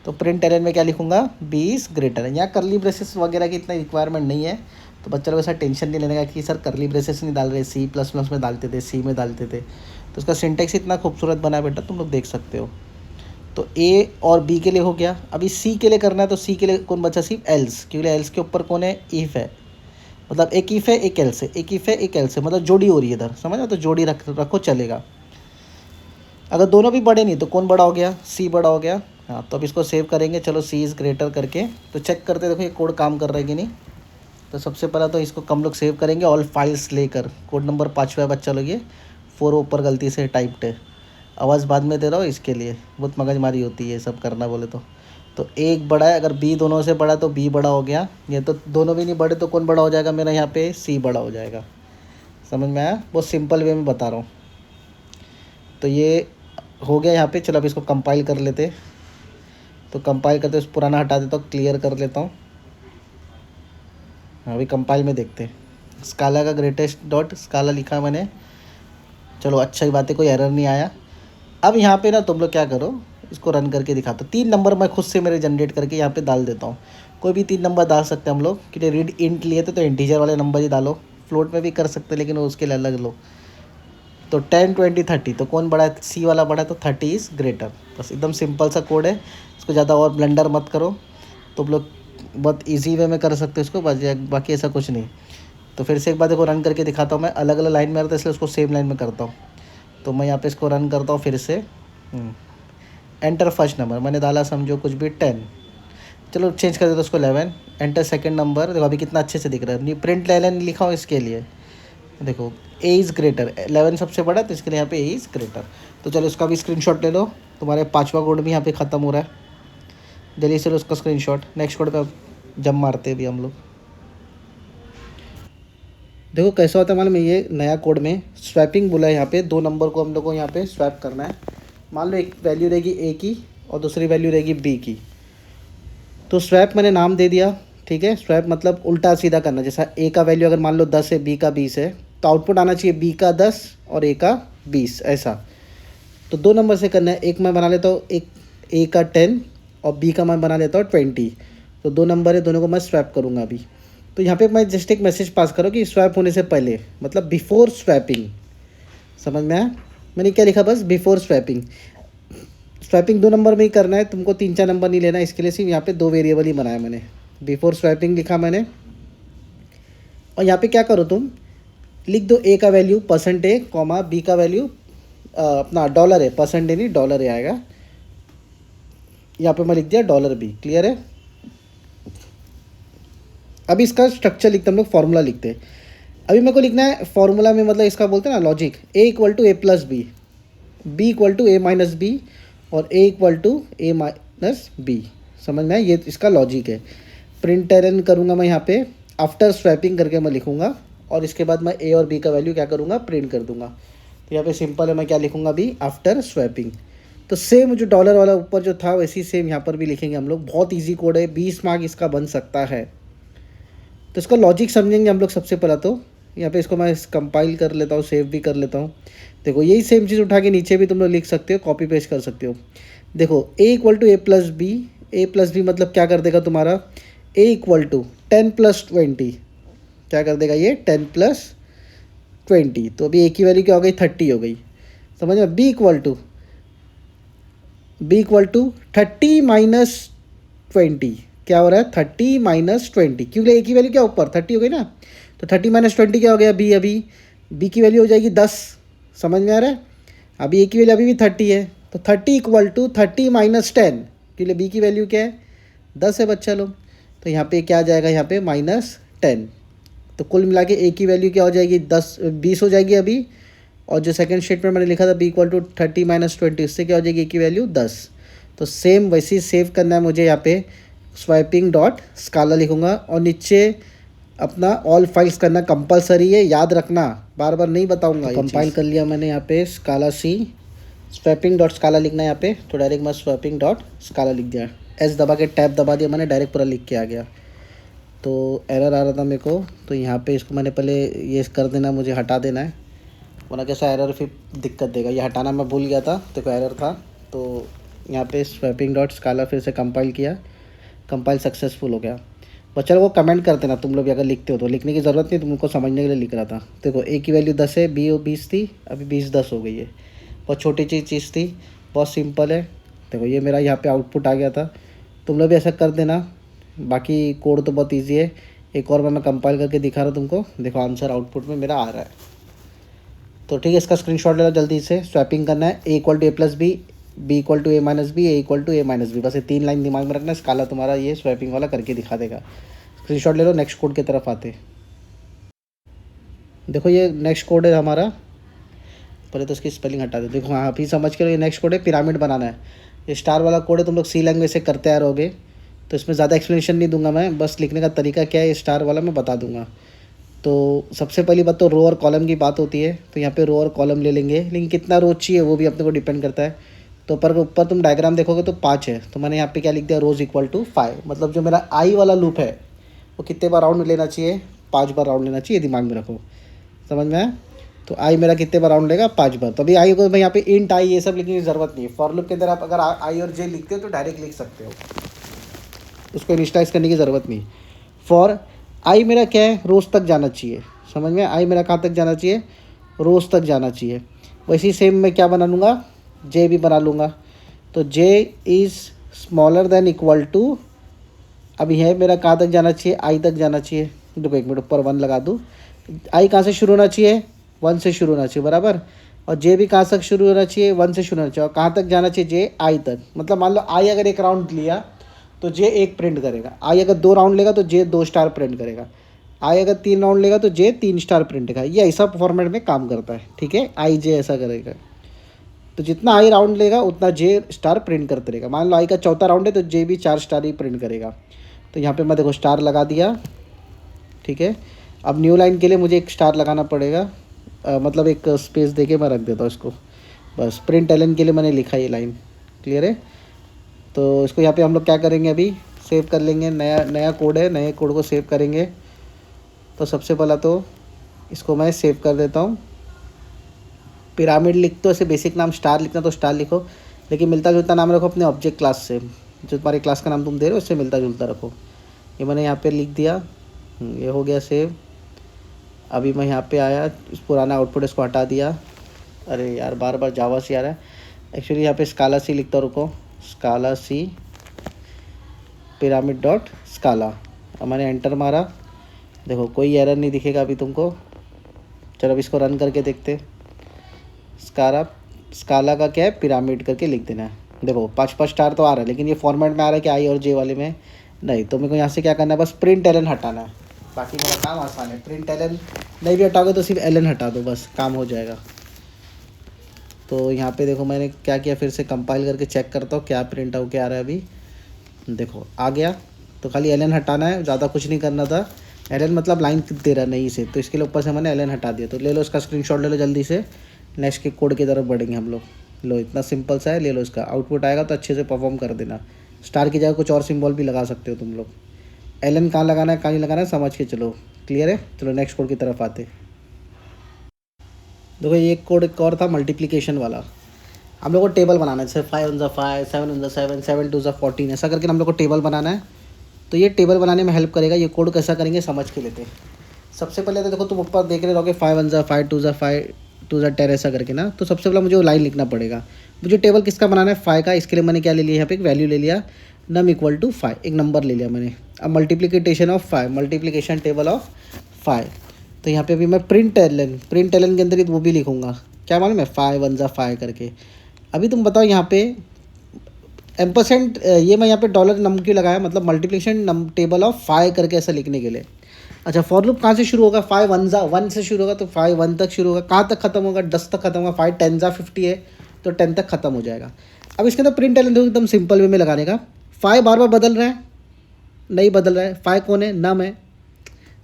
Speaker 2: तो प्रिंट एलन में क्या लिखूँगा, B इज़ ग्रेटर। यहाँ करली ब्रेसेस वगैरह की इतना रिक्वायरमेंट नहीं है, तो बच्चा लोग ऐसा टेंशन नहीं लेने का कि सर करली ब्रेसेस नहीं डाल रहे, C++ में डालते थे, C में डालते थे। तो उसका सिंटेक्स इतना खूबसूरत बना है बेटा, तुम लोग देख सकते हो। तो A और B के लिए हो गया। अभी C के लिए करना है, तो C के लिए कौन बचा, सिर्फ एल्स, क्योंकि एल्स के ऊपर कौन है, इफ़ है। मतलब एक इफ़ है एक एल्स है, एक इफ़ है एक एल्स है, मतलब जोड़ी हो रही है इधर, समझ, तो जोड़ी रखो चलेगा। अगर दोनों भी बड़े नहीं तो कौन बड़ा हो गया, C बड़ा हो गया। हाँ, तो अब इसको सेव करेंगे, चलो C इज़ ग्रेटर करके, तो चेक करते देखो ये कोड काम कर रहा है कि नहीं। तो सबसे पहला तो इसको हम लोग सेव करेंगे ऑल फाइल्स लेकर, कोड नंबर 5वां बच्चा लोग, ये 4 ऊपर गलती से टाइप्ड है, आवाज़ बाद में दे रहा हूँ, इसके लिए बहुत मगजमारी होती है सब करना बोले तो एक बड़ा है, अगर B दोनों से बड़ा तो B बड़ा हो गया। ये तो दोनों भी नहीं बड़े तो कौन बड़ा हो जाएगा मेरा, यहाँ पे C बड़ा हो जाएगा। समझ में आया, बहुत सिंपल वे में बता रहा हूँ। तो ये हो गया यहाँ पे। चलो अब इसको कंपाइल कर लेते। तो कंपाइल करते उस पुराना हटा देता हूँ, क्लियर कर लेता हूँ। हाँ, अभी कंपाइल में देखते हैं। स्काला का ग्रेटेस्ट डॉट स्काला लिखा मैंने, चलो अच्छा ही बात है, कोई एरर नहीं आया। अब यहाँ पे ना तुम लोग क्या करो, इसको रन करके दिखाता हूँ। 3 नंबर मैं खुद से मेरे जनरेट करके यहाँ पे डाल देता हूँ। कोई भी 3 नंबर डाल सकते हैं हम लोग, क्योंकि रीड इंट लिए थे तो इंटीजर वाले नंबर ही डालो। फ्लोट में भी कर सकते लेकिन उसके लिए अलग लो। तो 10, 20, 30, तो कौन बड़ा है, C वाला बड़ा है, तो 30 इज़ ग्रेटर। बस एकदम सिंपल सा कोड है, इसको ज़्यादा और ब्लेंडर मत करो, तुम लोग बहुत ईजी वे में कर सकते हो इसको, बाकी ऐसा कुछ नहीं। तो फिर से एक बार देखो रन करके दिखाता हूँ मैं, अलग अलग लाइन में रहता है इसलिए उसको सेम लाइन में करता हूँ। तो मैं यहाँ पे इसको रन करता हूँ फिर से। एंटर फर्स्ट नंबर मैंने डाला, समझो कुछ भी 10, चलो चेंज कर देता उसको 11। एंटर सेकंड नंबर, देखो अभी कितना अच्छे से दिख रहा है, प्रिंट 11 लिखा हूँ इसके लिए। देखो A इज़ ग्रेटर, 11 सबसे बड़ा तो इसके लिए यहाँ पे A इज़ ग्रेटर। तो चलो इसका भी स्क्रीनशॉट ले लो, तुम्हारे 5वां कोड भी यहाँ पे ख़त्म हो रहा है। जल्दी से लो उसका स्क्रीनशॉट। नेक्स्ट कोड पे जब मारते हैं भी हम लोग, देखो कैसा होता है मालूम है। ये नया कोड में स्वैपिंग बोला है, यहाँ पे 2 नंबर को हम लोग को यहाँ पे स्वैप करना है। मान लो एक वैल्यू रहेगी A की और दूसरी वैल्यू रहेगी B की। तो स्वैप मैंने नाम दे दिया, ठीक है। स्वैप मतलब उल्टा सीधा करना, जैसा A का वैल्यू अगर मान लो 10 है, B का 20 है, तो आउटपुट आना चाहिए B का 10 और A का 20, ऐसा। तो 2 नंबर से करना है, एक मैं बना लेता हूँ, एक A का 10 और B का मैं बना लेता हूँ 20। तो 2 नंबर है, दोनों को मैं स्वैप करूँगा अभी। तो यहाँ पे मैं जस्ट एक मैसेज पास करो कि स्वैप होने से पहले, मतलब बिफोर स्वैपिंग। समझ में आया, मैंने क्या लिखा, बस बिफोर स्वैपिंग। स्वैपिंग 2 नंबर में ही करना है, तुमको 3-4 नंबर नहीं लेना, इसके लिए सिर्फ यहाँ पे 2 वेरिएबल ही बनाया मैंने। बिफोर स्वैपिंग लिखा मैंने, और यहाँ पे क्या करो तुम, लिख दो A का वैल्यू %, कॉमा B का वैल्यू अपना डॉलर है, परसेंट नहीं डॉलर है आएगा। यहाँ पे मैं लिख दिया डॉलर बी। क्लियर है? अभी इसका स्ट्रक्चर लिखते हम लोग, फॉर्मूला लिखते हैं। अभी मेरे को लिखना है फॉर्मूला में, मतलब इसका बोलते हैं ना logic, A equal to A plus B, B equal to A minus B और A equal to A minus B. समझ में आया? ये इसका लॉजिक है। प्रिंट एरन करूँगा मैं यहाँ पे, आफ्टर स्वैपिंग करके मैं लिखूँगा और इसके बाद मैं ए और बी का वैल्यू क्या करूँगा, प्रिंट कर दूँगा। तो यहाँ पे सिंपल है, मैं क्या लिखूँगा अभी, आफ्टर स्वैपिंग। तो सेम जो डॉलर वाला ऊपर जो था वैसे ही सेम यहाँ पर भी लिखेंगे हम लोग। बहुत ईजी कोड है, 20 मार्क इसका बन सकता है। तो इसका लॉजिक समझेंगे हम लोग सबसे पहला। तो यहाँ पे इसको मैं कंपाइल कर लेता हूँ, सेव भी कर लेता हूँ। देखो यही सेम चीज़ उठा के नीचे भी तुम लोग लिख सकते हो, कॉपी पेस्ट कर सकते हो। देखो A equal to A plus B, A plus B मतलब क्या कर देगा तुम्हारा, ए इक्वल टू 10 प्लस 20, क्या कर देगा ये 10 प्लस 20। तो अभी ए की वैल्यू क्या हो गई, 30 हो गई। समझ में? बी इक्वल टू 30 माइनस 20, क्या हो रहा है 30 माइनस 20, क्योंकि ए की वैल्यू क्या ऊपर 30 हो गई ना। तो 30 माइनस 20 क्या हो गया बी, अभी बी की वैल्यू हो जाएगी 10। समझ में आ रहा है? अभी ए की वैल्यू अभी भी 30 है, तो 30 इक्वल टू 30 माइनस 10, क्योंकि बी की वैल्यू क्या है 10 है बच्चा लोग। तो यहाँ पे क्या आ जाएगा, यहाँ पे -10। तो कुल मिला के ए की वैल्यू क्या हो जाएगी 20 हो जाएगी अभी। और जो सेकंड स्टेटमेंट मैंने लिखा था बी इक्वल टू 30 माइनस 20, उससे क्या हो जाएगी ए की वैल्यू 10। तो सेम वैसे ही सेव करना है मुझे। यहाँ पे स्वाइपिंग डॉट स्काला लिखूँगा और नीचे अपना ऑल फाइल्स करना कंपलसरी है, याद रखना, बार बार नहीं बताऊँगा। तो कंपाइल कर लिया मैंने यहाँ पे स्काला सी, स्वैपिंग डॉट स्काला लिखना है यहाँ पे। तो डायरेक्ट मैं स्वैपिंग डॉट स्काला लिख दिया, एस दबा के टैब दबा दिया मैंने, डायरेक्ट पूरा लिख के आ गया। तो एरर आ रहा था मेरे को, तो यहाँ पे इसको मैंने पहले ये कर देना, मुझे हटा देना है, वरना कैसा एरर फिर दिक्कत देगा। ये हटाना मैं भूल गया था, देखो एरर था। तो यहाँ पे स्वैपिंग डॉट स्काला फिर से कंपाइल किया, कंपाइल सक्सेसफुल हो गया। बच्चा को कमेंट कर देना तुम लोग भी, अगर लिखते हो तो, लिखने की ज़रूरत नहीं, तुमको समझने के लिए लिख रहा था। देखो ए की वैल्यू 10 है, बी 20 थी, अभी 20-10 हो गई है। बहुत छोटी चीज़ थी, बहुत सिंपल है। देखो ये मेरा यहाँ पे आउटपुट आ गया था, तुम लोग भी ऐसा कर देना। बाकी कोड तो बहुत ईजी है, एक और बार मैं कंपाइल करके दिखा रहा हूँ तुमको। देखो आंसर आउटपुट में मेरा आ रहा है। तो ठीक है, इसका स्क्रीनशॉट ले लो जल्दी से। स्वैपिंग करना है, A equal to A plus B, B equal to A minus B, A equal to A minus B. बस ये 3 लाइन दिमाग में रखना, स्काला तुम्हारा ये स्वैपिंग वाला करके दिखा देगा। स्क्रीनशॉट ले लो, नेक्स्ट कोड की तरफ आते। देखो ये नेक्स्ट कोड है हमारा, पहले तो इसकी स्पेलिंग हटा दो। देखो हाँ अभी समझ के लो, ये नेक्स्ट कोड है, पिरामिड बनाना है। ये स्टार वाला कोड है, तुम लोग सी लैंग्वेज से करते आ रहोगे, तो इसमें ज़्यादा एक्सप्लेनेशन नहीं दूंगा मैं, बस लिखने का तरीका क्या है ये स्टार वाला मैं बता दूंगा। तो सबसे पहली बात तो रो और कॉलम की बात होती है, तो यहाँ पे रो और कॉलम ले लेंगे, लेकिन कितना रो चाहिए वो भी अपने को डिपेंड करता है। तो ऊपर तुम डायग्राम देखोगे तो 5 है, तो मैंने यहाँ पे क्या लिख दिया, रोज इक्वल टू 5। मतलब जो मेरा आई वाला लूप है वो कितने बार राउंड लेना चाहिए, 5 बार राउंड लेना चाहिए, दिमाग में रखो। समझ में आया? तो आई मेरा कितने बार राउंड लेगा, 5 बार। तो अभी आई को मैं यहाँ पे इंट आई ये सब लिखने की ज़रूरत नहीं है। फॉर लूप के अंदर आप अगर आई और जे लिखते हो तो डायरेक्ट लिख सकते हो, उसको इनिशियलाइज करने की ज़रूरत नहीं। फॉर आई मेरा क्या है, रोज़ तक जाना चाहिए। समझ में? आई मेरा कहाँ तक जाना चाहिए, रोज़ तक जाना चाहिए। वैसे ही सेम मैं क्या बना लूँगा, जे भी बना लूँगा। तो J is smaller than equal to, अभी है मेरा कहाँ तक जाना चाहिए, आई तक जाना चाहिए। देखो एक मिनट ऊपर 1 लगा दूँ, आई कहाँ से शुरू होना चाहिए, 1 से शुरू होना चाहिए, बराबर। और जे भी कहाँ तक शुरू होना चाहिए, 1 से शुरू होना चाहिए। और कहाँ तक जाना चाहिए, जे आई तक। मतलब मान लो आई अगर 1 राउंड लिया तो जे 1 प्रिंट करेगा, आई अगर 2 राउंड लेगा तो जे 2 स्टार प्रिंट करेगा, आई अगर 3 राउंड लेगा तो जे 3 स्टार प्रिंट करेगा। ये ऐसा फॉर्मेट में काम करता है, ठीक है, आई जे ऐसा करेगा। तो जितना आई राउंड लेगा उतना जे स्टार प्रिंट करते रहेगा। मान लो आई का 4था राउंड है तो जे भी 4 स्टार ही प्रिंट करेगा। तो यहाँ पे मैं देखो स्टार लगा दिया, ठीक है। अब न्यू लाइन के लिए मुझे एक स्टार लगाना पड़ेगा, मतलब एक स्पेस देके मैं रख देता हूँ इसको। बस प्रिंट एलन के लिए मैंने लिखा ये लाइन, क्लियर है। तो इसको यहाँ पे हम लोग क्या करेंगे, अभी सेव कर लेंगे। नया कोड है, नए कोड को सेव करेंगे। तो सबसे पहला तो इसको मैं सेव कर देता हूँ। पिरामिड लिख तो ऐसे बेसिक नाम स्टार लिखना तो स्टार लिखो, लेकिन मिलता जुलता नाम रखो अपने ऑब्जेक्ट क्लास से, जो तुम्हारे क्लास का नाम तुम दे रहे हो उससे मिलता जुलता रखो। ये मैंने यहाँ पे लिख दिया, ये हो गया सेव। अभी मैं यहाँ पे आया, इस पुराना आउटपुट इसको हटा दिया। अरे यार बार बार जावा सी आ रहा है, एक्चुअली यहाँ पे स्काला सी लिखता रुको, स्काला सी पिरामिड डॉट स्काला। अब मैंने एंटर मारा, देखो कोई एरर नहीं दिखेगा अभी तुमको। चलो अब इसको रन करके देखते। स्काला का क्या है, पिरामिड करके लिख देना है। देखो 5 स्टार तो आ रहा है, लेकिन ये फॉर्मेट में आ रहा है कि आई और जे वाले में नहीं। तो मेरे को यहाँ से क्या करना है, बस प्रिंट एलन हटाना है। बाकी मेरा काम आसान है, प्रिंट एलन नहीं भी हटाओगे तो सिर्फ एलन हटा दो, बस काम हो जाएगा। तो यहाँ पे देखो मैंने क्या किया, फिर से कंपाइल करके चेक करता हूँ क्या प्रिंट आउट क्या आ रहा है। अभी देखो आ गया। तो खाली एलन हटाना है, ज़्यादा कुछ नहीं करना था। एलन मतलब लाइन दे रहा नहीं से, तो इसके लिए ऊपर से मैंने एलन हटा दिया। तो ले लो इसका स्क्रीनशॉट, ले लो जल्दी से। नेक्स्ट के कोड की तरफ बढ़ेंगे हम लोग। लो इतना सिंपल सा है, ले लो इसका आउटपुट आएगा तो अच्छे से परफॉर्म कर देना। स्टार की जगह कुछ और सिंबल भी लगा सकते हो तुम लोग। एलन कहाँ लगाना है कहाँ नहीं लगाना है समझ के चलो। क्लियर है, चलो नेक्स्ट कोड की तरफ आते। देखो ये कोड एक और था मल्टीप्लिकेशन वाला। हम लोग को टेबल बनाना है, जैसे 5 × 5, 7 × 7, 7 × 14, ऐसा करके हम लोग को टेबल बनाना है। तो ये टेबल बनाने में हेल्प करेगा। ये कोड कैसा करेंगे समझ के लेते हैं। सबसे पहले तो देखो तुम ऊपर देख रहे रहोगे 5 × 5, 2 × 5, 2 × 10 ऐसा करके ना। तो सबसे पहले मुझे वो लाइन लिखना पड़ेगा। मुझे टेबल किसका बनाना है, 5 का। इसके लिए मैंने क्या ले लिया, यहाँ पे एक वैल्यू ले लिया, नम इक्वल टू 5, एक नंबर ले लिया मैंने। अब multiplication of 5, multiplication table of 5। तो यहाँ पे भी मैं प्रिंट एलन के अंदर ही वो भी लिखूँगा। क्या मालूम है, 5 × 5 करके। अभी तुम बताओ यहाँ पे एम्परसेंट, ये मैं यहाँ पे डॉलर नम क्यों लगाया, मतलब मल्टीप्लिकेशन नम टेबल ऑफ 5 करके ऐसा लिखने के लिए। अच्छा फॉर लूप कहाँ से शुरू होगा, 5 × 1 से शुरू होगा, तो 5 1 तक शुरू होगा। कहाँ तक खत्म होगा, 10 तक खत्म होगा। 5 10 50 है तो 10 तक खत्म हो जाएगा। अब इसके अंदर प्रिंट एलन एकदम सिंपल वे में लगाने का। 5 बार बार बदल रहा है, नहीं बदल रहा है। 5 कौन है, नम है।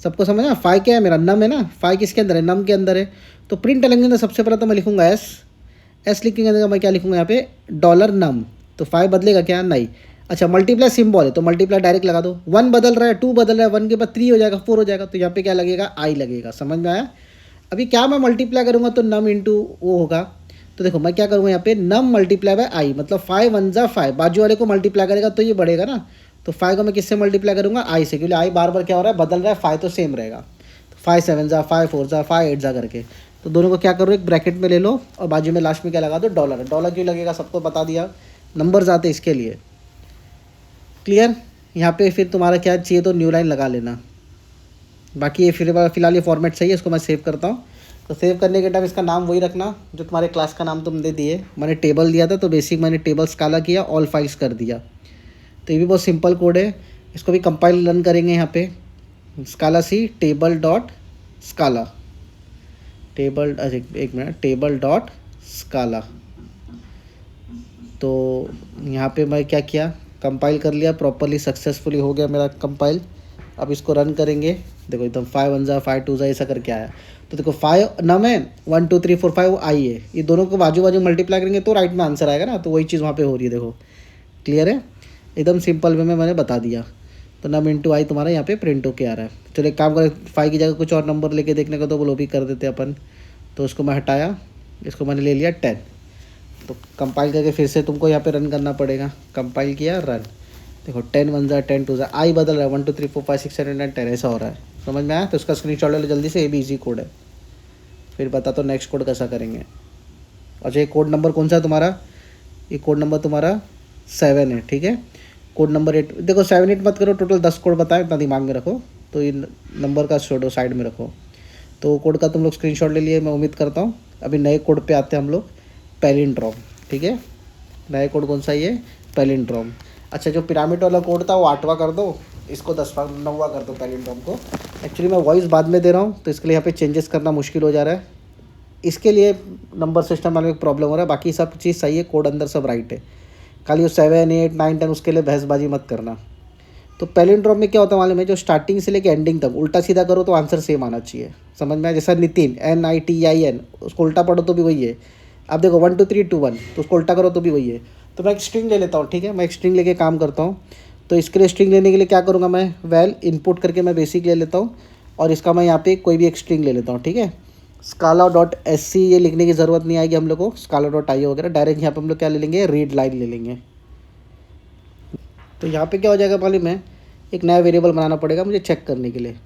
Speaker 2: सबको समझ ना, 5 क्या है मेरा, नम है ना। 5 किसके अंदर है, नम के अंदर है। तो प्रिंट एलन के अंदर सबसे पहले तो मैं लिखूंगा एस लिखने के अंदर मैं क्या लिखूंगा यहाँ पे, डॉलर नम। तो 5 बदलेगा क्या, नहीं। अच्छा मल्टीप्लाई सिंबल है तो मल्टीप्लाई डायरेक्ट लगा दो। 1 बदल रहा है, 2 बदल रहा है, 1 के बाद 3 हो जाएगा, 4 हो जाएगा। तो यहाँ पे क्या लगेगा, आई लगेगा। समझ में आया। अभी क्या मैं मल्टीप्लाई करूँगा तो नम इंटू वो होगा। तो देखो मैं क्या करूँगा यहाँ पे, नम मल्टीप्लाई बाय आई, मतलब 5 × 5 बाजू वाले को मल्टीप्लाई करेगा तो ये बढ़ेगा ना। तो 5 को मैं किससे मल्टीप्लाई करूँगा, आई से, क्योंकि आई बार बार क्या हो रहा है, बदल रहा है। 5 तो सेम रहेगा। 5 7 × 5 4 × 5 8 करके। तो दोनों को क्या करो, एक ब्रैकेट में ले लो और बाजू में लास्ट में क्या लगा दो, डॉलर। डॉलर क्यों लगेगा सबको बता दिया, नंबर्स आते इसके लिए। क्लियर। यहाँ पे फिर तुम्हारा क्या चाहिए तो न्यू लाइन लगा लेना। बाकी ये फिलहाल ये फॉर्मेट सही है, इसको मैं सेव करता हूँ। तो सेव करने के टाइम इसका नाम वही रखना जो तुम्हारे क्लास का नाम तुमने दिए। मैंने टेबल दिया था तो बेसिक मैंने टेबल स्काला किया, ऑल फाइल्स कर दिया। तो ये भी बहुत सिंपल कोड है। इसको भी कंपाइल रन करेंगे यहाँ पे, स्काला सी टेबल डॉट स्काला, टेबल, एक मिनट, टेबल डॉट स्काला। तो यहाँ पे मैं क्या किया, कंपाइल कर लिया प्रॉपरली, सक्सेसफुली हो गया मेरा कंपाइल। अब इसको रन करेंगे। देखो एकदम 5 × 5 2 ऐसा करके आया। तो देखो 5 नम है, 1 2 3 4 5 वो आई है। ये दोनों को बाजू बाजू मल्टीप्लाई करेंगे तो राइट में आंसर आएगा ना। तो वही चीज़ वहाँ पे हो रही है। देखो क्लियर है, एकदम सिंपल वे में मैंने बता दिया। तो नम इंटू आई तुम्हारा यहाँ पे प्रिंट होके आ रहा है। चलो एक काम करें, 5 की जगह कुछ और नंबर लेके देखने का तो वो भी कर देते अपन। तो उसको मैं हटाया, इसको मैंने ले लिया 10। तो कंपाइल करके फिर से तुमको यहाँ पे रन करना पड़ेगा। कंपाइल किया, रन। देखो 10 1 × 10 2 आई बदल रहा है, 1 2 3 4 5 6 7 8 9 10 ऐसा हो रहा है। समझ में आया। तो उसका स्क्रीनशॉट ले लो जल्दी से, ये भी इजी कोड है। फिर बता तो नेक्स्ट कोड कैसा करेंगे। अच्छा ये कोड नंबर कौन सा है तुम्हारा, ये कोड नंबर तुम्हारा 7 है, ठीक है। कोड नंबर 8, देखो 7 8 मत करो, टोटल 10 कोड बताएं, इतना दिमाग में रखो। तो ये नंबर का छोड़ो, साइड में रखो। तो कोड का तुम लोग स्क्रीनशॉट ले लिए, मैं उम्मीद करता हूँ। अभी नए कोड पे आते हैं हम लोग, पैलिंड्रोम, ठीक है। नए कोड कौन सा, ये पैलिंड्रोम। अच्छा जो पिरामिड वाला कोड था वो 8वां कर दो, इसको 10वां 9वां कर दो पैलिंड्रोम को। एक्चुअली मैं वॉइस बाद में दे रहा हूँ तो इसके लिए यहाँ पे चेंजेस करना मुश्किल हो जा रहा है। इसके लिए नंबर सिस्टम वाले में प्रॉब्लम हो रहा है। बाकी सब चीज़ सही है, कोड अंदर सब राइट है। खाली वो 7 8 9 10 उसके लिए बहसबाजी मत करना। तो पैलिंड्रोम में क्या होता है मालूम है, जो स्टार्टिंग से लेके एंडिंग तक उल्टा सीधा करो तो आंसर सेम आना चाहिए। समझ में आया। जैसा नितिन NITIN, उसको उल्टा पढ़ो तो भी वही है। अब देखो 1 2 3 2 1, तो उसको उल्टा करो तो भी वही है। तो मैं एक स्ट्रिंग ले लेता हूँ, ठीक है। मैं एक स्ट्रिंग लेके काम करता हूँ। तो इसके लिए स्ट्रिंग लेने के लिए क्या करूँगा, मैं वैल इनपुट करके मैं बेसिक ले लेता हूँ और इसका मैं यहाँ पे कोई भी एक स्ट्रिंग ले लेता हूँ, ठीक है। scala.sc ये लिखने की ज़रूरत नहीं आएगी हम लोग को, scala.io वगैरह। डायरेक्ट यहाँ पे हम लोग क्या ले लेंगे, रीड लाइन ले लेंगे। तो यहाँ पे क्या हो जाएगा मालूम है, एक नया वेरिएबल बनाना पड़ेगा मुझे चेक करने के लिए।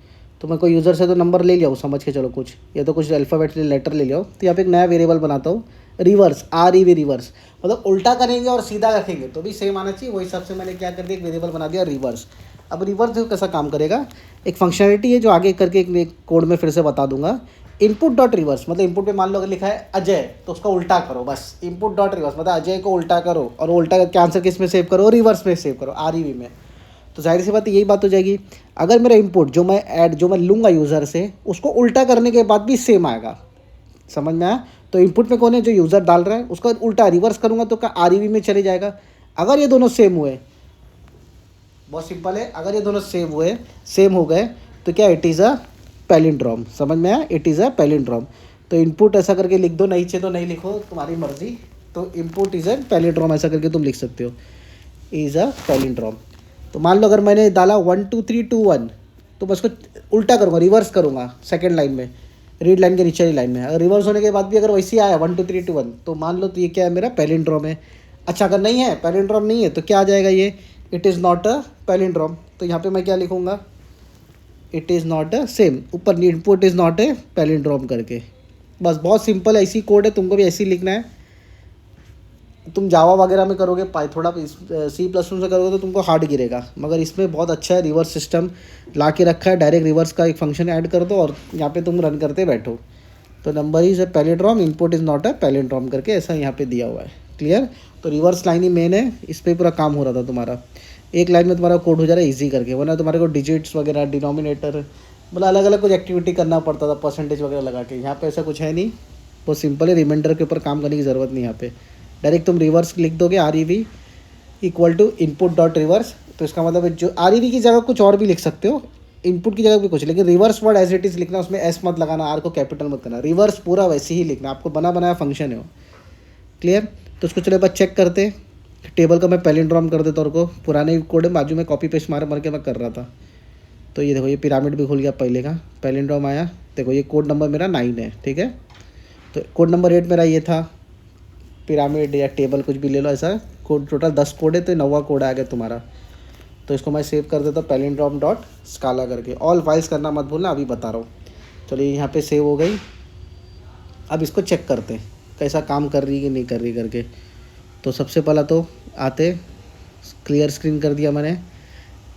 Speaker 2: तो मैं कोई यूज़र से तो नंबर ले लिया हूँ, समझ के चलो कुछ, या तो कुछ अल्फ़ाबेट लेटर ले लिया हो। तो यहाँ पे एक नया वेरिएबल बनाता हूँ, रिवर्स, REV रिवर्स, मतलब उल्टा करेंगे और सीधा रखेंगे तो भी सेम आना चाहिए। वही हिसाब से मैंने क्या कर दिया, एक वेरिएबल बना दिया रिवर्स। अब रिवर्स देखो कैसा काम करेगा, एक फंक्शनलिटी है जो आगे करके एक कोड में फिर से बता दूंगा। इनपुट डॉट रिवर्स मतलब इनपुट पे मान लो अगर लिखा है अजय तो उसका उल्टा करो, बस इनपुट डॉट रिवर्स मतलब अजय को उल्टा करो और उल्टा करके आंसर किस में सेव करो, रिवर्स में सेव करो, आरईवी में। तो जाहिर सी बात यही बात हो जाएगी। अगर मेरा इनपुट जो मैं लूँगा यूज़र से उसको उल्टा करने के बाद भी सेम आएगा, समझ में आया। तो इनपुट में कौन है, जो यूज़र डाल रहा है, उसका उल्टा रिवर्स करूँगा तो आरईवी में चले जाएगा। अगर ये दोनों सेम हुए, बहुत सिंपल है, अगर ये दोनों सेम हो गए तो क्या, इट इज़ अ पैलिंड्रोम। समझ में आया, इट इज़ अ पैलिंड्रोम। तो इनपुट ऐसा करके लिख दो, नहीं चाहिए तो नहीं लिखो, तुम्हारी मर्जी। तो इनपुट इज़ अ पैलिंड्रोम ऐसा करके तुम लिख सकते हो, इज़ अ पैलिंड्रोम। तो मान लो अगर मैंने डाला 1 2 3 2 1 तो मैं उसको उल्टा करूँगा, रिवर्स करूँगा सेकेंड लाइन में, रीड लाइन के नीचे वाली लाइन में। अगर रिवर्स होने के बाद भी अगर वैसे ही आया 1 2 3 2 1 तो मान लो तो ये क्या है, मेरा पैलिंड्रोम है। अच्छा अगर नहीं है, पैलिंड्रोम नहीं है तो क्या आ जाएगा, ये it is not a palindrome. तो यहाँ पे मैं क्या लिखूँगा, it is not a same, ऊपर input is not a palindrome करके। बस बहुत सिंपल है, ऐसी कोड है, तुमको भी ऐसे ही लिखना है। तुम जावा वगैरह में करोगे, थोड़ा C++ में करोगे तो तुमको हार्ड गिरेगा, मगर इसमें बहुत अच्छा है, रिवर्स सिस्टम ला के रखा है, डायरेक्ट रिवर्स का एक फंक्शन ऐड कर दो और यहाँ पे तुम रन करते बैठो। तो number is a palindrome, input is not a palindrome करके ऐसा यहाँ पे दिया हुआ है। क्लियर। तो रिवर्स लाइन ही मेन है, इस पर पूरा काम हो रहा था तुम्हारा। एक लाइन में तुम्हारा कोड हो जा रहा है ईजी करके, वरना तुम्हारे को डिजिट्स वगैरह, डिनोमिनेटर, मतलब अलग अलग कुछ एक्टिविटी करना पड़ता था परसेंटेज वगैरह लगा के। यहाँ पे ऐसा कुछ है नहीं, बहुत सिंपल है, रिमाइंडर के ऊपर काम करने की ज़रूरत नहीं। यहाँ पे डायरेक्ट तुम रिवर्स लिख दोगे, rev equal to input dot reverse. तो इसका मतलब जो आरईवी की जगह कुछ और भी लिख सकते हो, इनपुट की जगह भी कुछ, लेकिन reverse word as it is लिखना, उसमें एस मत लगाना, आर को कैपिटल मत करना, रिवर्स पूरा वैसे ही लिखना, आपको बना बनाया फंक्शन है वो। क्लियर। तो उसको चलो बस चेक करते, टेबल का मैं पैलिंड्रोम कर देता, और को पुराने कोड में बाजू में कॉपी पेस्ट मार के मैं कर रहा था। तो ये देखो, ये पिरामिड भी खुल गया, पहले का पैलिंड्रोम आया। देखो ये कोड नंबर मेरा 9 है, ठीक है। तो कोड नंबर 8 मेरा ये था, पिरामिड या टेबल कुछ भी ले लो, ऐसा कोड टोटल 10 कोड है, तो 9वां कोड आ गया तुम्हारा। तो इसको मैं सेव कर देता हूँ पैलिंड्रोम डॉट स्काला करके। ऑल फाइल्स करना मत भूलना, अभी बता रहा हूँ। चलिए यहाँ पे सेव हो गई। अब इसको चेक करते हैं कैसा काम कर रही है कि नहीं कर रही करके। तो सबसे पहला तो आते, क्लियर स्क्रीन कर दिया मैंने।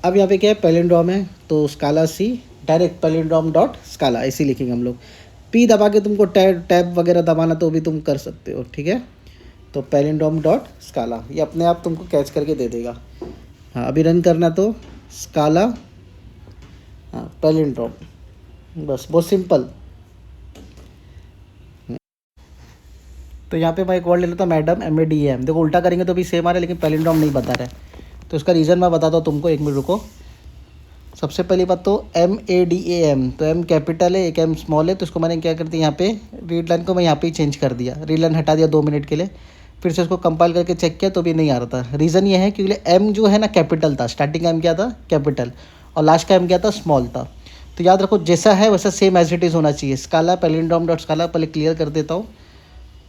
Speaker 2: अब यहाँ पे क्या है, पैलिंड्रोम है तो स्काला सी, डायरेक्ट पैलिंड्रोम डॉट स्काला ऐसे लिखेंगे हम लोग। पी दबा के तुमको टैब वगैरह दबाना तो भी तुम कर सकते हो, ठीक है। तो पैलिंड्रोम डॉट स्काला ये अपने आप तुमको कैच करके दे देगा। हाँ अभी रन करना तो स्काला, हाँ पैलिंड्रोम, बस बहुत सिंपल। तो यहाँ पे मैं एक वर्ड ले लेता हूँ, मैडम, MADAM। देखो उल्टा करेंगे तो भी सेम आ रहा है, लेकिन पैलिंड्रोम नहीं बता रहा है। तो इसका रीज़न मैं बताता हूँ तुमको, एक मिनट रुको। सबसे पहली बात तो MADAM, तो M कैपिटल है, एक M स्मॉल है, तो इसको मैंने क्या कर दिया, यहाँ पे रीड लाइन को मैं यहाँ पे ही चेंज कर दिया, रीड लाइन हटा दिया 2 मिनट के लिए। फिर से उसको कंपाइल करके चेक किया तो भी नहीं आ रहा था। रीज़न ये है क्योंकि M जो है ना कैपिटल था, स्टार्टिंग का M क्या था, कैपिटल, और लास्ट का M क्या था, स्मॉल था। तो याद रखो जैसा है वैसा सेम एज इट इज़ होना चाहिए। स्काला पैलिंड्रोम डॉट स्काला, पहले क्लियर कर देता हूँ।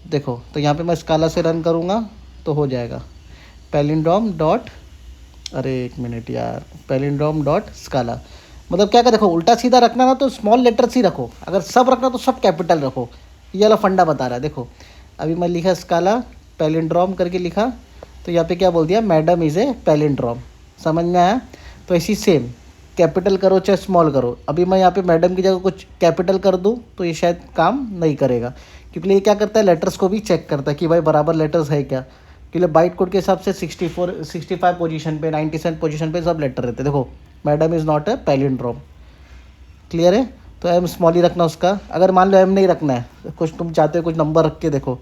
Speaker 2: देखो तो यहाँ पे मैं स्काला से रन करूँगा तो हो जाएगा पैलिंड्रोम डॉट, अरे एक मिनट यार, पैलिंड्रोम डॉट स्काला। मतलब क्या कर, देखो उल्टा सीधा रखना ना तो स्मॉल लेटर्स ही रखो, अगर सब रखना तो सब कैपिटल रखो। ये वाला फंडा बता रहा है। देखो अभी मैं लिखा स्काला पैलिंड्रोम करके लिखा, तो यहाँ पे क्या बोल दिया, मैडम इज़ ए पैलिंड्रोम। समझ में आया। तो ऐसी सेम कैपिटल करो चाहे स्मॉल करो। अभी मैं यहाँ पे मैडम की जगह कुछ कैपिटल कर दूँ तो ये शायद काम नहीं करेगा, क्योंकि ये क्या करता है, लेटर्स को भी चेक करता है कि भाई बराबर लेटर्स है क्या। क्योंकि बाइट कोड के हिसाब से 65 पोजीशन पे, 97 पोजीशन पे सब लेटर रहते हैं। देखो madam is not a palindrome. Clear है। तो M स्मॉल ही रखना उसका। अगर मान लो M नहीं रखना है, कुछ तुम चाहते हो कुछ नंबर रख के देखो,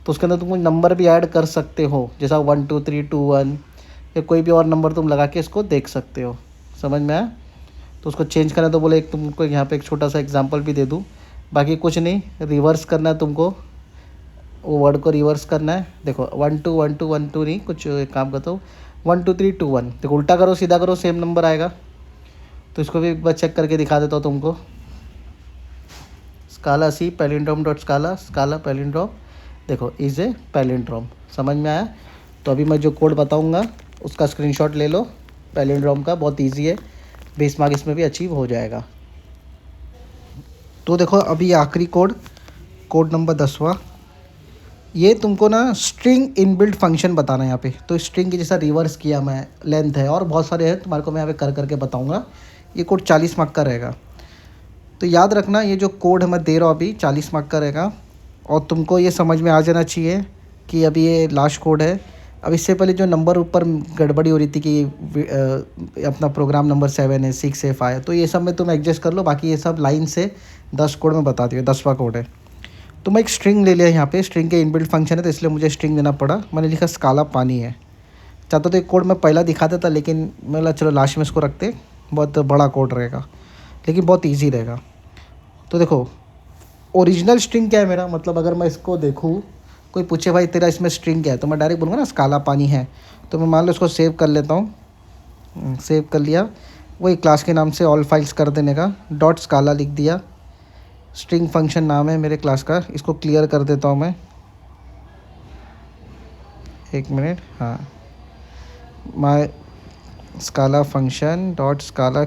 Speaker 2: तो उसके अंदर तुम कुछ नंबर भी ऐड कर सकते हो, जैसा 1 2 3 2 1 या कोई भी और नंबर तुम लगा के इसको देख सकते हो। समझ में आया। तो उसको चेंज करना तो बोले, एक तुमको यहाँ पे एक छोटा सा एग्जांपल भी दे दूँ, बाकी कुछ नहीं, रिवर्स करना है तुमको, वो वर्ड को रिवर्स करना है। देखो 1 2 1 2 1 2 नहीं, कुछ एक काम करता हूँ, 1 2 3 2 1। देखो उल्टा करो सीधा करो सेम नंबर आएगा। तो इसको भी एक बार चेक करके दिखा देता हूँ तुमको। Scala C palindrome dot Scala, Scala palindrome, देखो इज़ ए पैलिंड्रोम। समझ में आया। तो अभी मैं जो कोड बताऊँगा उसका स्क्रीनशॉट ले लो, पैलिंड्रोम का, बहुत ईजी है, 20 मार्क इसमें भी अचीव हो जाएगा। तो देखो अभी आखिरी कोड नंबर 10वां, ये तुमको ना स्ट्रिंग इनबिल्ट फंक्शन बताना है यहाँ पे। तो स्ट्रिंग की जैसा रिवर्स किया मैं, लेंथ है और बहुत सारे हैं, तुम्हारे को मैं यहाँ पे कर करके बताऊँगा। ये कोड 40 मार्क का रहेगा। तो याद रखना ये जो कोड मैं दे रहा हूँ अभी 40 मार्क का रहेगा, और तुमको ये समझ में आ जाना चाहिए कि अभी ये लास्ट कोड है। अब इससे पहले जो नंबर ऊपर गड़बड़ी हो रही थी कि अपना प्रोग्राम नंबर 7 है, 6 है, 5 है, तो ये सब में तुम एडजस्ट कर लो। बाकी ये सब लाइन से 10 कोड में बता दिया, 10वां कोड है। तो मैं एक स्ट्रिंग ले लिया यहाँ पे, स्ट्रिंग के इनबिल्ट फंक्शन है तो इसलिए मुझे स्ट्रिंग देना पड़ा। मैंने लिखा स्काला पानी है। चाहता तो एक कोड मैं पहला दिखा देता, लेकिन मैं चलो लास्ट में इसको रखते, बहुत बड़ा कोड रहेगा लेकिन बहुत ईजी रहेगा। तो देखो ओरिजिनल स्ट्रिंग क्या है मेरा, मतलब अगर मैं इसको देखूँ, कोई पूछे भाई तेरा इसमें स्ट्रिंग क्या है, तो मैं डायरेक्ट बोलूँगा ना स्काला पानी है। तो मैं मान लो इसको सेव कर लेता हूँ, सेव कर लिया, वही क्लास के नाम से ऑल फाइल्स कर देने का, डॉट स्काला लिख दिया, स्ट्रिंग फंक्शन नाम है मेरे क्लास का। इसको क्लियर कर देता हूँ मैं, 1 मिनट, हाँ, माय स्काला फंक्शन डॉट स्काला,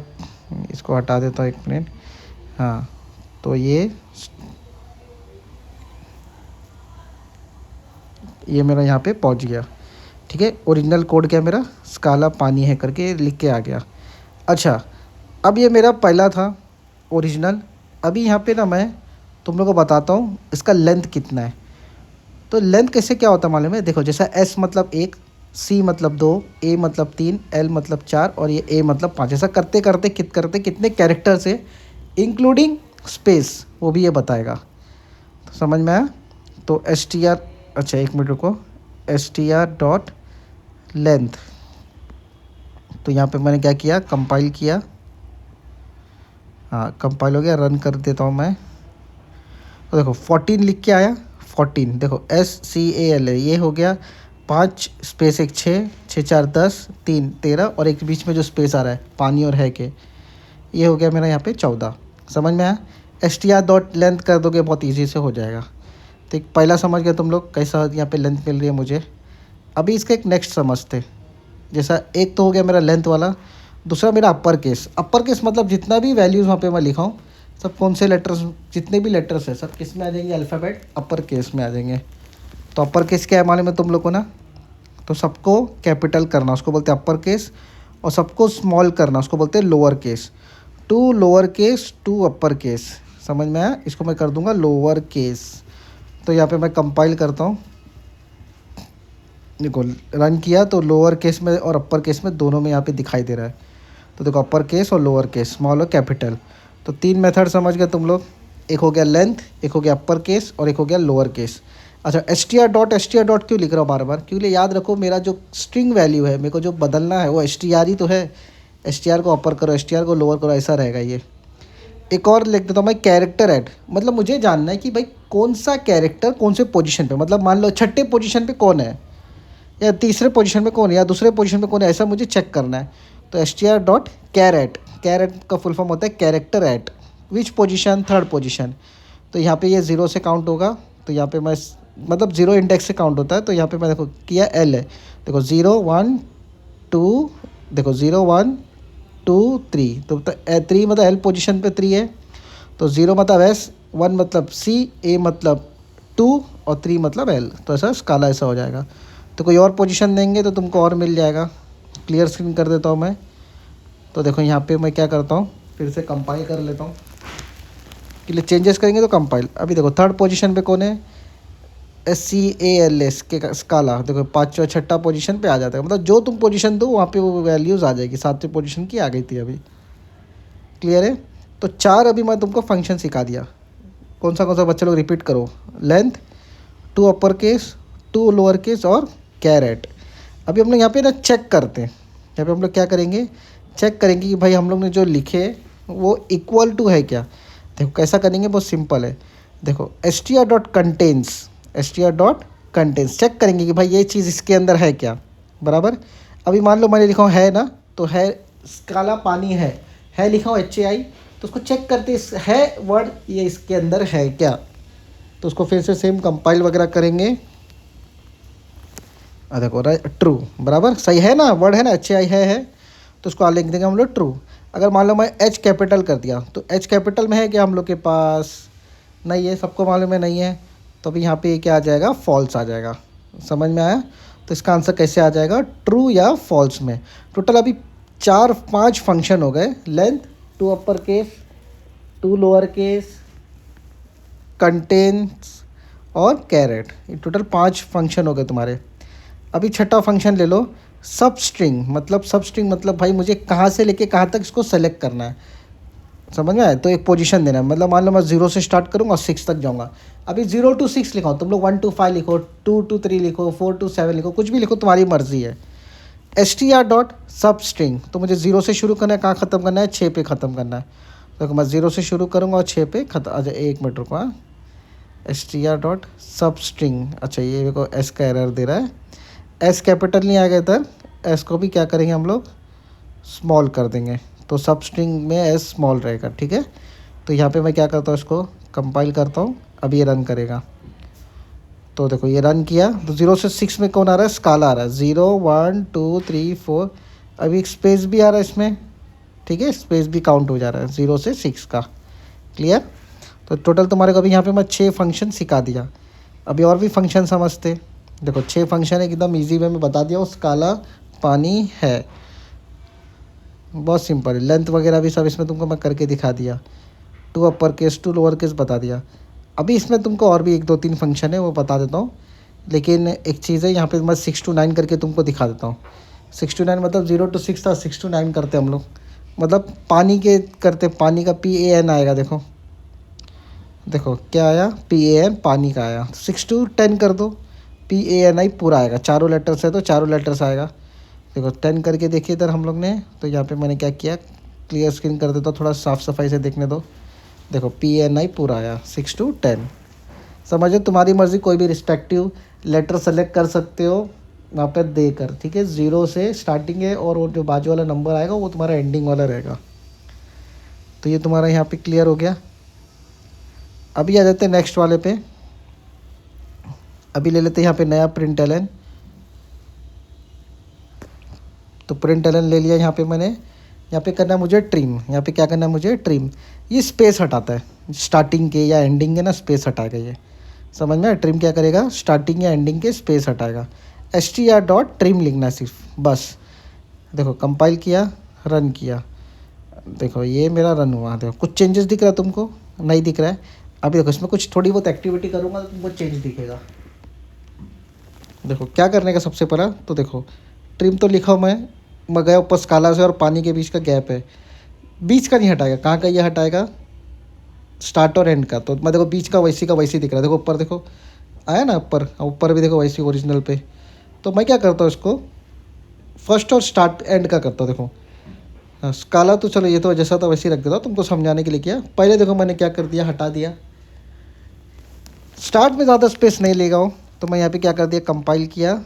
Speaker 2: इसको हटा देता हूँ 1 मिनट, हाँ। तो ये मेरा यहाँ पे पहुँच गया, ठीक है। ओरिजिनल कोड क्या मेरा स्काला पानी है करके लिख के आ गया। अच्छा, अब ये मेरा पहला था ओरिजिनल। अभी यहाँ पे ना मैं तुम लोगों को बताता हूँ इसका लेंथ कितना है। तो लेंथ कैसे क्या होता है मालूम है, देखो जैसा एस मतलब 1, सी मतलब 2, ए मतलब 3, एल मतलब 4 और ये ए मतलब 5, ऐसा करते करते कितने कैरेक्टर से इंक्लूडिंग स्पेस वो भी ये बताएगा। तो समझ में आया। तो एस टी आर, अच्छा 1 मिनट रुको, S T R dot length, तो यहाँ पे मैंने क्या किया, कंपाइल किया, हाँ कंपाइल हो गया, रन कर देता हूँ मैं। तो देखो 14 लिख के आया, 14 देखो SCAL है, ये हो गया 5 स्पेस 1 6, 6 4 10, 3 13 और एक बीच में जो स्पेस आ रहा है पानी और है के, ये हो गया मेरा यहाँ पे 14। समझ में आया। STR डॉट लेंथ कर दोगे बहुत इजी से हो जाएगा। तो एक पहला समझ गया तुम लोग कैसा यहाँ पे लेंथ मिल रही है मुझे। अभी इसका एक नेक्स्ट समझते, जैसा एक तो हो गया मेरा लेंथ वाला, दूसरा मेरा अपर केस। अपर केस मतलब जितना भी वैल्यूज़ वहाँ पे मैं लिखा हूँ सब कौन से लेटर्स, जितने भी लेटर्स है सब किस में आ जाएंगे, अल्फ़ाबेट अपर केस में आ जाएंगे। तो अपर केस क्या है मालूम है तुम लोग को ना, तो सबको कैपिटल करना उसको बोलते हैं अपर केस, और सबको स्मॉल करना उसको बोलते हैं lower case. To lower case to upper case, समझ में आया। इसको मैं कर दूंगा लोअर केस। तो यहाँ पे मैं कंपाइल करता हूँ, देखो रन किया तो लोअर केस में और अपर केस में दोनों में यहाँ पे दिखाई दे रहा है। तो देखो अपर केस और लोअर केस, स्मॉल और कैपिटल। तो 3 मेथड समझ गए तुम लोग, एक हो गया लेंथ, एक हो गया अपर केस और एक हो गया लोअर केस। अच्छा STR डॉट क्यों लिख रहा हूँ बार बार, क्योंकि याद रखो मेरा जो स्ट्रिंग वैल्यू है मेरे को जो बदलना है वो STR ही तो है। STR को अपर करो, STR को लोअर करो, ऐसा रहेगा ये। एक और लिख देता हूँ मैं कैरेक्टर ऐड, मतलब मुझे जानना है कि भाई कौन सा कैरेक्टर कौन से पोजीशन पे, मतलब मान लो 6ठे पोजीशन पे कौन है, या तीसरे पोजीशन पे कौन है, या दूसरे पोजीशन पे कौन है, ऐसा मुझे चेक करना है। तो STR डॉट कैरेट, कैरेट का फुल फॉर्म होता है character at which position, 3rd position. तो यहाँ पे ये 0 से काउंट होगा, तो यहाँ पे मैं मतलब 0 इंडेक्स से काउंट होता है। तो यहाँ पे मैं देखो किया L है, देखो 0 1 2, देखो 0 1 2 3, तो 3 मतलब L पोजीशन पे 3 है। तो 0 मतलब S, 1 मतलब C, A मतलब 2 और 3 मतलब L। तो ऐसा स्काला ऐसा हो जाएगा। तो कोई और पोजीशन देंगे तो तुमको और मिल जाएगा। क्लियर स्क्रीन कर देता हूँ मैं। तो देखो यहाँ पे मैं क्या करता हूँ, फिर से कंपाइल कर लेता हूँ, के लिए चेंजेस करेंगे तो कंपाइल। अभी देखो 3rd पोजीशन पे कौन है, SCALS के स्काला, देखो 5वां 6ठा पोजीशन पे आ जाता है। मतलब जो तुम पोजीशन दो वहाँ पे वो वैल्यूज़ आ जाएगी। 7वें पोजीशन की आ गई थी अभी। क्लियर है। तो 4 अभी मैं तुमको फंक्शन सिखा दिया। कौन सा बच्चे लोग रिपीट करो, length, to upper case, to lower case और कैरेट। अभी हम लोग यहाँ पे ना चेक करते हैं, यहाँ पे हम लोग क्या करेंगे, चेक करेंगे कि भाई हम लोग ने जो लिखे वो इक्वल टू है क्या। देखो कैसा करेंगे, बहुत सिंपल है। देखो STR dot contains, STR dot contains check करेंगे कि भाई ये चीज़ इसके अंदर है क्या, बराबर। अभी मान लो मैंने लिखा हूँ है ना, तो है काला पानी है लिखा हूँ HAI, तो उसको चेक करते है वर्ड ये इसके अंदर है क्या। तो उसको फिर से सेम कंपाइल वगैरह करेंगे। देखो ट्रू, बराबर सही है ना, वर्ड है ना HAI है, तो उसको लिख देंगे हम लोग ट्रू। अगर मान लो मैं H कैपिटल कर दिया, तो H कैपिटल में है क्या हम लोग के पास, नहीं है, सबको मालूम है नहीं है। तो अभी यहाँ पे ये क्या आ जाएगा, फॉल्स आ जाएगा। समझ में आया। तो इसका आंसर कैसे आ जाएगा, ट्रू या फॉल्स में। टोटल अभी 4-5 फंक्शन हो गए, length, to upper case, to lower case, contains और कैरेट, ये टोटल 5 फंक्शन हो गए तुम्हारे। अभी छठा फंक्शन ले लो, सब स्ट्रिंग। मतलब भाई मुझे कहाँ से लेके कहाँ तक इसको सेलेक्ट करना है, समझ में आए? तो एक पोजीशन देना है, मतलब मान लो मैं 0 से स्टार्ट करूँगा और 6 तक जाऊँगा। अभी 0 to 6 लिखो, तुम लोग 1 to 5 लिखो, 2 to 3 लिखो, 4 to 7 लिखो, कुछ भी लिखो, तुम्हारी मर्जी है। str डॉट सब स्ट्रिंग, तो मुझे 0 से शुरू करना है, कहाँ ख़त्म करना है, 6 पे ख़त्म करना है। तो मैं 0 से शुरू करूँगा और 6 पे ख़त्म। अच्छा 1 मिनट रुको, हाँ। str डॉट सब स्ट्रिंग, अच्छा ये मेरे को एस का एरर दे रहा है, एस कैपिटल नहीं आएगा इधर, एस को भी क्या करेंगे हम लोग, स्मॉल कर देंगे, तो सब स्ट्रिंग में एस स्मॉल रहेगा, ठीक है। तो यहाँ पे मैं क्या करता हूँ, इसको कंपाइल करता हूँ, अब ये रन करेगा। तो देखो ये रन किया, तो 0 से 6 में कौन आ रहा है, स्काला आ रहा है, 0 1 2 3 4। अभी एक स्पेस भी आ रहा है इसमें, ठीक है, स्पेस भी काउंट हो जा रहा है 0 से 6 का। क्लियर? तो टोटल तुम्हारे को अभी यहाँ पे मैं 6 फंक्शन सिखा दिया। अभी और भी फंक्शन समझते। देखो 6 फंक्शन एकदम ईजी वे में बता दिया, उस काला पानी है, बहुत सिंपल है। लेंथ वगैरह भी सब इसमें तुमको मैं करके दिखा दिया, 2 अपर केस 2 लोअर केस बता दिया। अभी इसमें तुमको और भी 1 2 3 फंक्शन है, वो बता देता हूँ। लेकिन एक चीज़ है यहाँ पे, मैं 6 to 9 करके तुमको दिखा देता हूँ। 6 to 9 मतलब 0 to 6 था, 6 to 9 करते हम लोग, मतलब पानी के करते, पानी का PAN आएगा। देखो देखो क्या आया, PAN पानी का आया। 6 to 10 कर दो, PANI पूरा आएगा, चारों लेटर्स है तो चारों लेटर्स आएगा। देखो 10 करके देखिए इधर हम लोग ने, तो यहाँ पे मैंने क्या किया, क्लियर स्क्रीन कर देता हूँ, थोड़ा साफ़ सफाई से देखने दो। देखो PANI पूरा आया 6 to 10। समझो, तुम्हारी मर्ज़ी, कोई भी रिस्पेक्टिव लेटर सेलेक्ट कर सकते हो वहाँ पे देकर, ठीक है। 0 से स्टार्टिंग है और वो जो बाजू वाला नंबर आएगा वो तुम्हारा एंडिंग वाला रहेगा। तो ये तुम्हारा यहाँ पे क्लियर हो गया। अभी आ जाते हैं नेक्स्ट वाले पे। अभी ले लेते हैं यहाँ पे नया प्रिंट एलन। तो प्रिंट एलन ले लिया यहाँ पे मैंने। यहाँ पे करना है मुझे ट्रिम, यहाँ पे क्या करना है मुझे, ट्रिम। ये स्पेस हटाता है स्टार्टिंग के या एंडिंग के ना, स्पेस हटाएगा ये, समझ में? ट्रिम क्या करेगा, स्टार्टिंग या एंडिंग के स्पेस हटाएगा। str डॉट ट्रिम लिखना है सिर्फ, बस। देखो कंपाइल किया, रन किया, देखो ये मेरा रन हुआ। देखो कुछ चेंजेस दिख रहा है तुमको, नहीं दिख रहा है? अभी देखो इसमें कुछ थोड़ी बहुत एक्टिविटी करूँगा तो तुमको चेंज दिखेगा। देखो क्या करने का सबसे पहला, तो देखो ट्रिम तो लिखा मैं गया ऊपर स्काला से और पानी के बीच का गैप है, बीच का नहीं हटाएगा, कहाँ का ये हटाएगा, स्टार्ट और एंड का। तो मैं देखो बीच का वैसी दिख रहा है, देखो ऊपर देखो आया ना, ऊपर भी देखो वैसी ओरिजिनल पे। तो मैं क्या करता हूँ, इसको फर्स्ट और स्टार्ट एंड का करता हूँ। देखो हाँ, स्काला तो चलो ये तो जैसा था वैसे ही रख देता हूँ, तुमको समझाने के लिए किया। पहले देखो मैंने क्या कर दिया, हटा दिया। स्टार्ट में ज़्यादा स्पेस नहीं लेगा हूँ, तो मैं यहाँ पे क्या कर दिया, कंपाइल किया।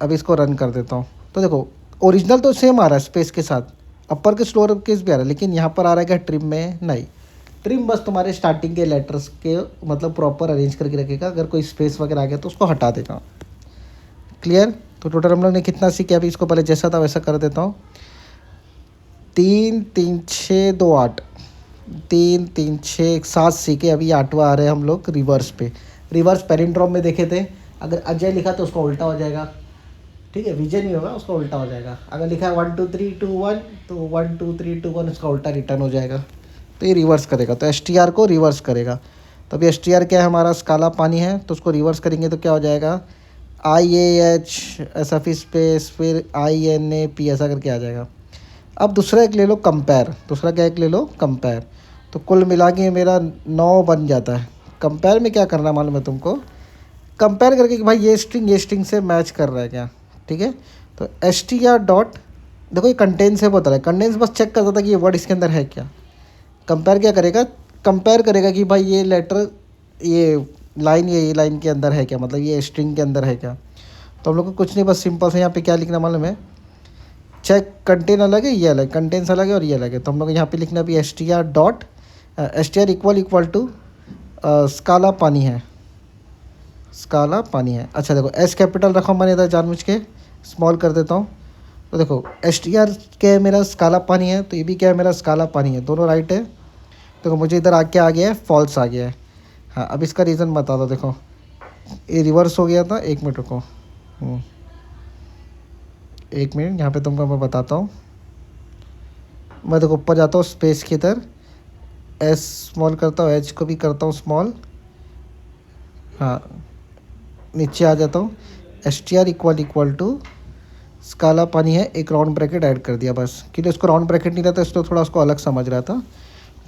Speaker 2: अब इसको रन कर देता हूँ। तो देखो ओरिजिनल तो सेम आ रहा है स्पेस के साथ, अपर केस लोअर केस भी आ रहा है, लेकिन यहाँ पर आ रहा है क्या, ट्रिम में नहीं। ट्रिम बस तुम्हारे स्टार्टिंग के लेटर्स के मतलब प्रॉपर अरेंज करके रखेगा, अगर कोई स्पेस वगैरह आ गया तो उसको हटा देगा। क्लियर? तो टोटल हम लोग ने कितना सीखा, अभी इसको पहले जैसा था वैसा कर देता हूँ। 3 3 6 2 8, 3 3 6 7 सीखे। अभी 8वां आ रहे हैं हम लोग रिवर्स पे। रिवर्स पैलिंड्रोम में देखे थे, अगर अजय लिखा तो उसका उल्टा हो जाएगा, ठीक है। विजय नहीं होगा, उसका उल्टा हो जाएगा। अगर लिखा है 1 2 3 2 1 तो 1 2 3 2 1 उसका उल्टा रिटर्न हो जाएगा। तो ये रिवर्स करेगा, तो str को रिवर्स करेगा। तो अभी str क्या है हमारा, स्काला पानी है, तो उसको रिवर्स करेंगे तो क्या हो जाएगा, IAH ऐसा फिर स्पेस फिर INAP ऐसा करके आ जाएगा। अब दूसरा एक ले लो कंपेयर, दूसरा क्या एक ले लो कंपेयर। तो कुल मिला के मेरा 9 बन जाता है। कंपेयर में क्या करना मालूम है तुमको, कंपेयर करके कि भाई ये स्ट्रिंग से मैच कर रहा है क्या, ठीक है। तो str डॉट, देखो ये कंटेंस है बता रहा है, कंटेंस बस चेक करता था कि ये वर्ड इसके अंदर है क्या। कंपेयर क्या करेगा, कंपेयर करेगा कि भाई ये लेटर, ये लाइन, ये लाइन के अंदर है क्या, मतलब ये स्ट्रिंग के अंदर है क्या। तो हम लोग को कुछ नहीं, बस सिंपल से यहाँ पे क्या लिखना मालूम है, चेक कंटेन अलग है, ये अलग, कंटेंस अलग है और ये अलग है। तो हम लोग यहाँ पे लिखना भी str dot str equal to Scala पानी है, स्काला पानी है। अच्छा देखो एस कैपिटल रखा मैंने इधर जानबूझ के, स्मॉल कर देता हूँ। तो देखो str क्या है मेरा, स्काला पानी है, तो ये भी क्या है मेरा, स्काला पानी है, दोनों राइट है। देखो मुझे इधर आके आ गया है, फॉल्स आ गया है। हाँ अब इसका रीज़न बता दो। देखो ये रिवर्स हो गया था, 1 मिनट रुको, 1 मिनट यहाँ पे तुमको मैं बताता हूँ। मैं देखो ऊपर जाता हूँ स्पेस की इधर, एस स्मॉल करता हूँ, एच को भी करता हूँ स्मॉल। हाँ, नीचे आ जाता हूँ, S T R equal to Scala पानी है, एक राउंड ब्रैकेट ऐड कर दिया बस, क्योंकि उसको राउंड ब्रैकेट नहीं रहता इसलिए थोड़ा उसको अलग समझ रहा था।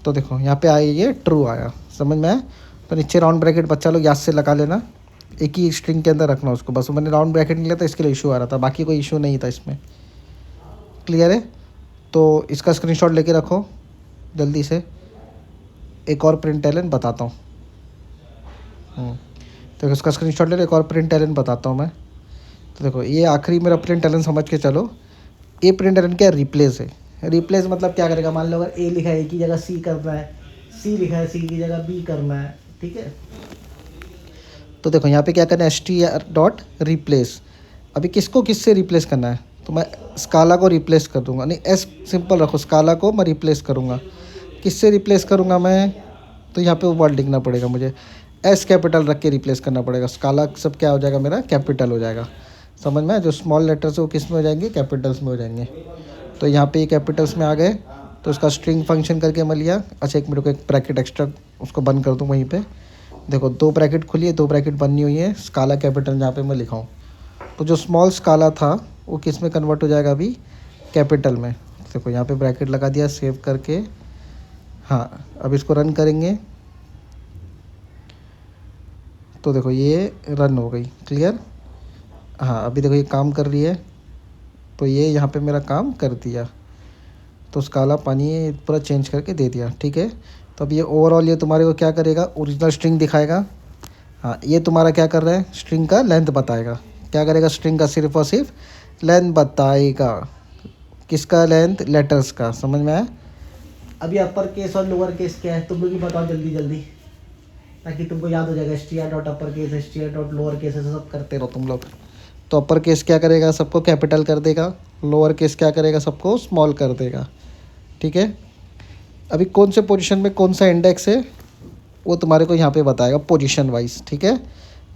Speaker 2: तो देखो यहाँ पे आया, ये ट्रू आया, समझ में आया। तो नीचे राउंड ब्रैकेट बच्चा लोग याद से लगा लेना, एक ही स्ट्रिंग के अंदर रखना उसको, बस मैंने राउंड ब्रैकेट नहीं लिया था इसके लिए इशू आ रहा था, बाकी कोई इशू नहीं था इसमें। क्लियर है? तो इसका स्क्रीनशॉट लेके रखो जल्दी से। एक और प्रिंट एलन बताता हूँ। तो इसका स्क्रीनशॉट ले लो, एक और प्रिंट एलन बताता हूँ मैं। तो देखो ये आखिरी मेरा प्रिंट एलन समझ के चलो। ए प्रिंट एलन क्या, रिप्लेस है। रिप्लेस मतलब क्या करेगा, मान लो अगर ए लिखा है ए की जगह सी करना है, सी लिखा है सी की जगह बी करना है, ठीक है। तो देखो यहाँ पे क्या करना है, S T R dot replace. अभी किसको किससे रिप्लेस करना है, तो मैं स्काला को रिप्लेस कर दूंगा, नहीं एस सिंपल रखो, स्काला को मैं रिप्लेस करूँगा। किससे रिप्लेस करूँगा मैं, तो यहाँ पे वो वर्ड लिखना पड़ेगा मुझे, एस कैपिटल रख के रिप्लेस करना पड़ेगा। स्काला सब क्या हो जाएगा मेरा, कैपिटल हो जाएगा। समझ में, जो स्मॉल लेटर्स है वो किस में हो जाएंगे, कैपिटल्स में हो जाएंगे। तो यहाँ पे ये कैपिटल्स में आ गए, तो उसका स्ट्रिंग फंक्शन करके मैं लिया। अच्छा एक मिनट को, एक ब्रैकेट एक्स्ट्रा उसको बंद कर दूँ वहीं पे। देखो 2 ब्रैकेट खुली है, 2 ब्रैकेट बनी हुई है, स्काला कैपिटल जहाँ पे मैं लिखाऊँ। तो जो स्मॉल स्काला था वो किस में कन्वर्ट हो जाएगा अभी, कैपिटल में। देखो यहाँ पे ब्रैकेट लगा दिया सेव करके। हाँ, अब इसको रन करेंगे तो देखो ये रन हो गई। क्लियर? हाँ, अभी देखो ये काम कर रही है, तो ये यहाँ पे मेरा काम कर दिया। तो स्काला पानी पूरा चेंज करके दे दिया, ठीक है। तो अब ये ओवरऑल ये तुम्हारे को क्या करेगा, ओरिजिनल स्ट्रिंग दिखाएगा। हाँ, ये तुम्हारा क्या कर रहा है, स्ट्रिंग का लेंथ बताएगा। क्या करेगा, स्ट्रिंग का सिर्फ और सिर्फ लेंथ बताएगा। किसका लेंथ, लेटर्स का। समझ में आया? अभी अपर केस और लोअर केस क्या है तुम लोग ही बताओ जल्दी जल्दी, ताकि तुमको याद हो जाएगा। S T R dot upper case, S T R dot lower case, ऐसे सब करते रहो तुम लोग। तो अपर केस क्या करेगा, सबको कैपिटल कर देगा। लोअर केस क्या करेगा, सबको स्मॉल कर देगा, ठीक है। अभी कौन से पोजीशन में कौन सा इंडेक्स है वो तुम्हारे को यहाँ पे बताएगा पोजीशन वाइज, ठीक है।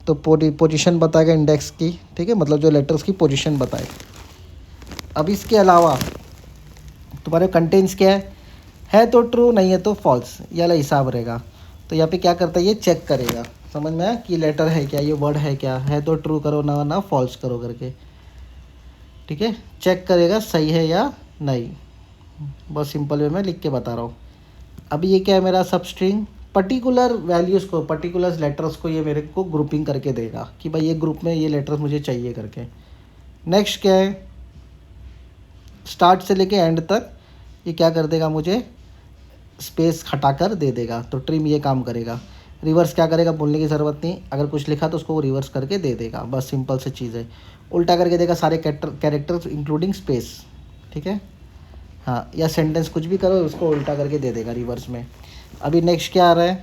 Speaker 2: तो पोजीशन बताएगा इंडेक्स की, ठीक है, मतलब जो लेटर्स की पोजीशन बताएगा। अब इसके अलावा तुम्हारे कंटेंट्स क्या है तो ट्रू, नहीं है तो फॉल्स, ये वाला हिसाब रहेगा। तो यहाँ पे क्या करता है, ये चेक करेगा। समझ में आया कि लेटर है क्या, ये वर्ड है क्या, है तो ट्रू करो, ना फॉल्स करो करके, ठीक है। चेक करेगा सही है या नहीं, बहुत सिंपल वे में लिख के बता रहा हूँ। अभी ये क्या है, मेरा सब स्ट्रिंग पर्टिकुलर वैल्यूज़ को, पर्टिकुलर लेटर्स को ये मेरे को ग्रुपिंग करके देगा कि भाई ये ग्रुप में ये लेटर्स मुझे चाहिए करके। नेक्स्ट क्या है, स्टार्ट से लेके एंड तक ये क्या कर देगा, मुझे स्पेस हटाकर दे देगा। तो ट्रिम ये काम करेगा। रिवर्स क्या करेगा, बोलने की ज़रूरत नहीं, अगर कुछ लिखा तो उसको रिवर्स करके दे देगा, बस सिंपल सी चीज़ है। उल्टा करके देगा सारे कैरेक्टर्स इंक्लूडिंग स्पेस, ठीक है। हाँ, या सेंटेंस कुछ भी करो उसको उल्टा करके दे देगा रिवर्स में। अभी नेक्स्ट क्या आ रहा है,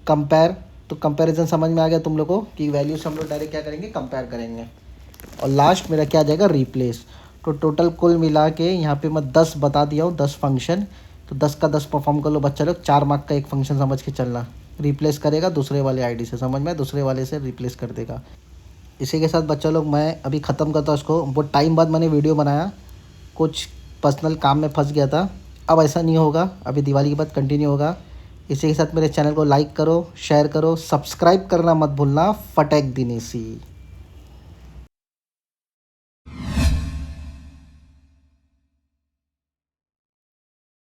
Speaker 2: कंपेयर। तो कंपैरिजन समझ में आ गया तुम लोग को कि वैल्यूज हम लोग डायरेक्ट क्या करेंगे, कंपेयर करेंगे। और लास्ट मेरा क्या आ जाएगा, रिप्लेस। तो टोटल कुल मिला के यहाँ पे मैं 10 बता दिया हूँ, 10 फंक्शन। तो 10 का 10 परफॉर्म कर लो बच्चा लोग। 4 मार्क का एक फंक्शन समझ के चलना। रिप्लेस करेगा दूसरे वाले आईडी से, समझ में, दूसरे वाले से रिप्लेस कर देगा। इसी के साथ बच्चा लोग मैं अभी ख़त्म करता हूँ इसको। बहुत टाइम बाद मैंने वीडियो बनाया, कुछ पर्सनल काम में फंस गया था। अब ऐसा नहीं होगा, अभी दिवाली के बाद कंटिन्यू होगा। इसी के साथ मेरे चैनल को लाइक करो, शेयर करो, सब्सक्राइब करना मत भूलना। फटेक दिनेशी।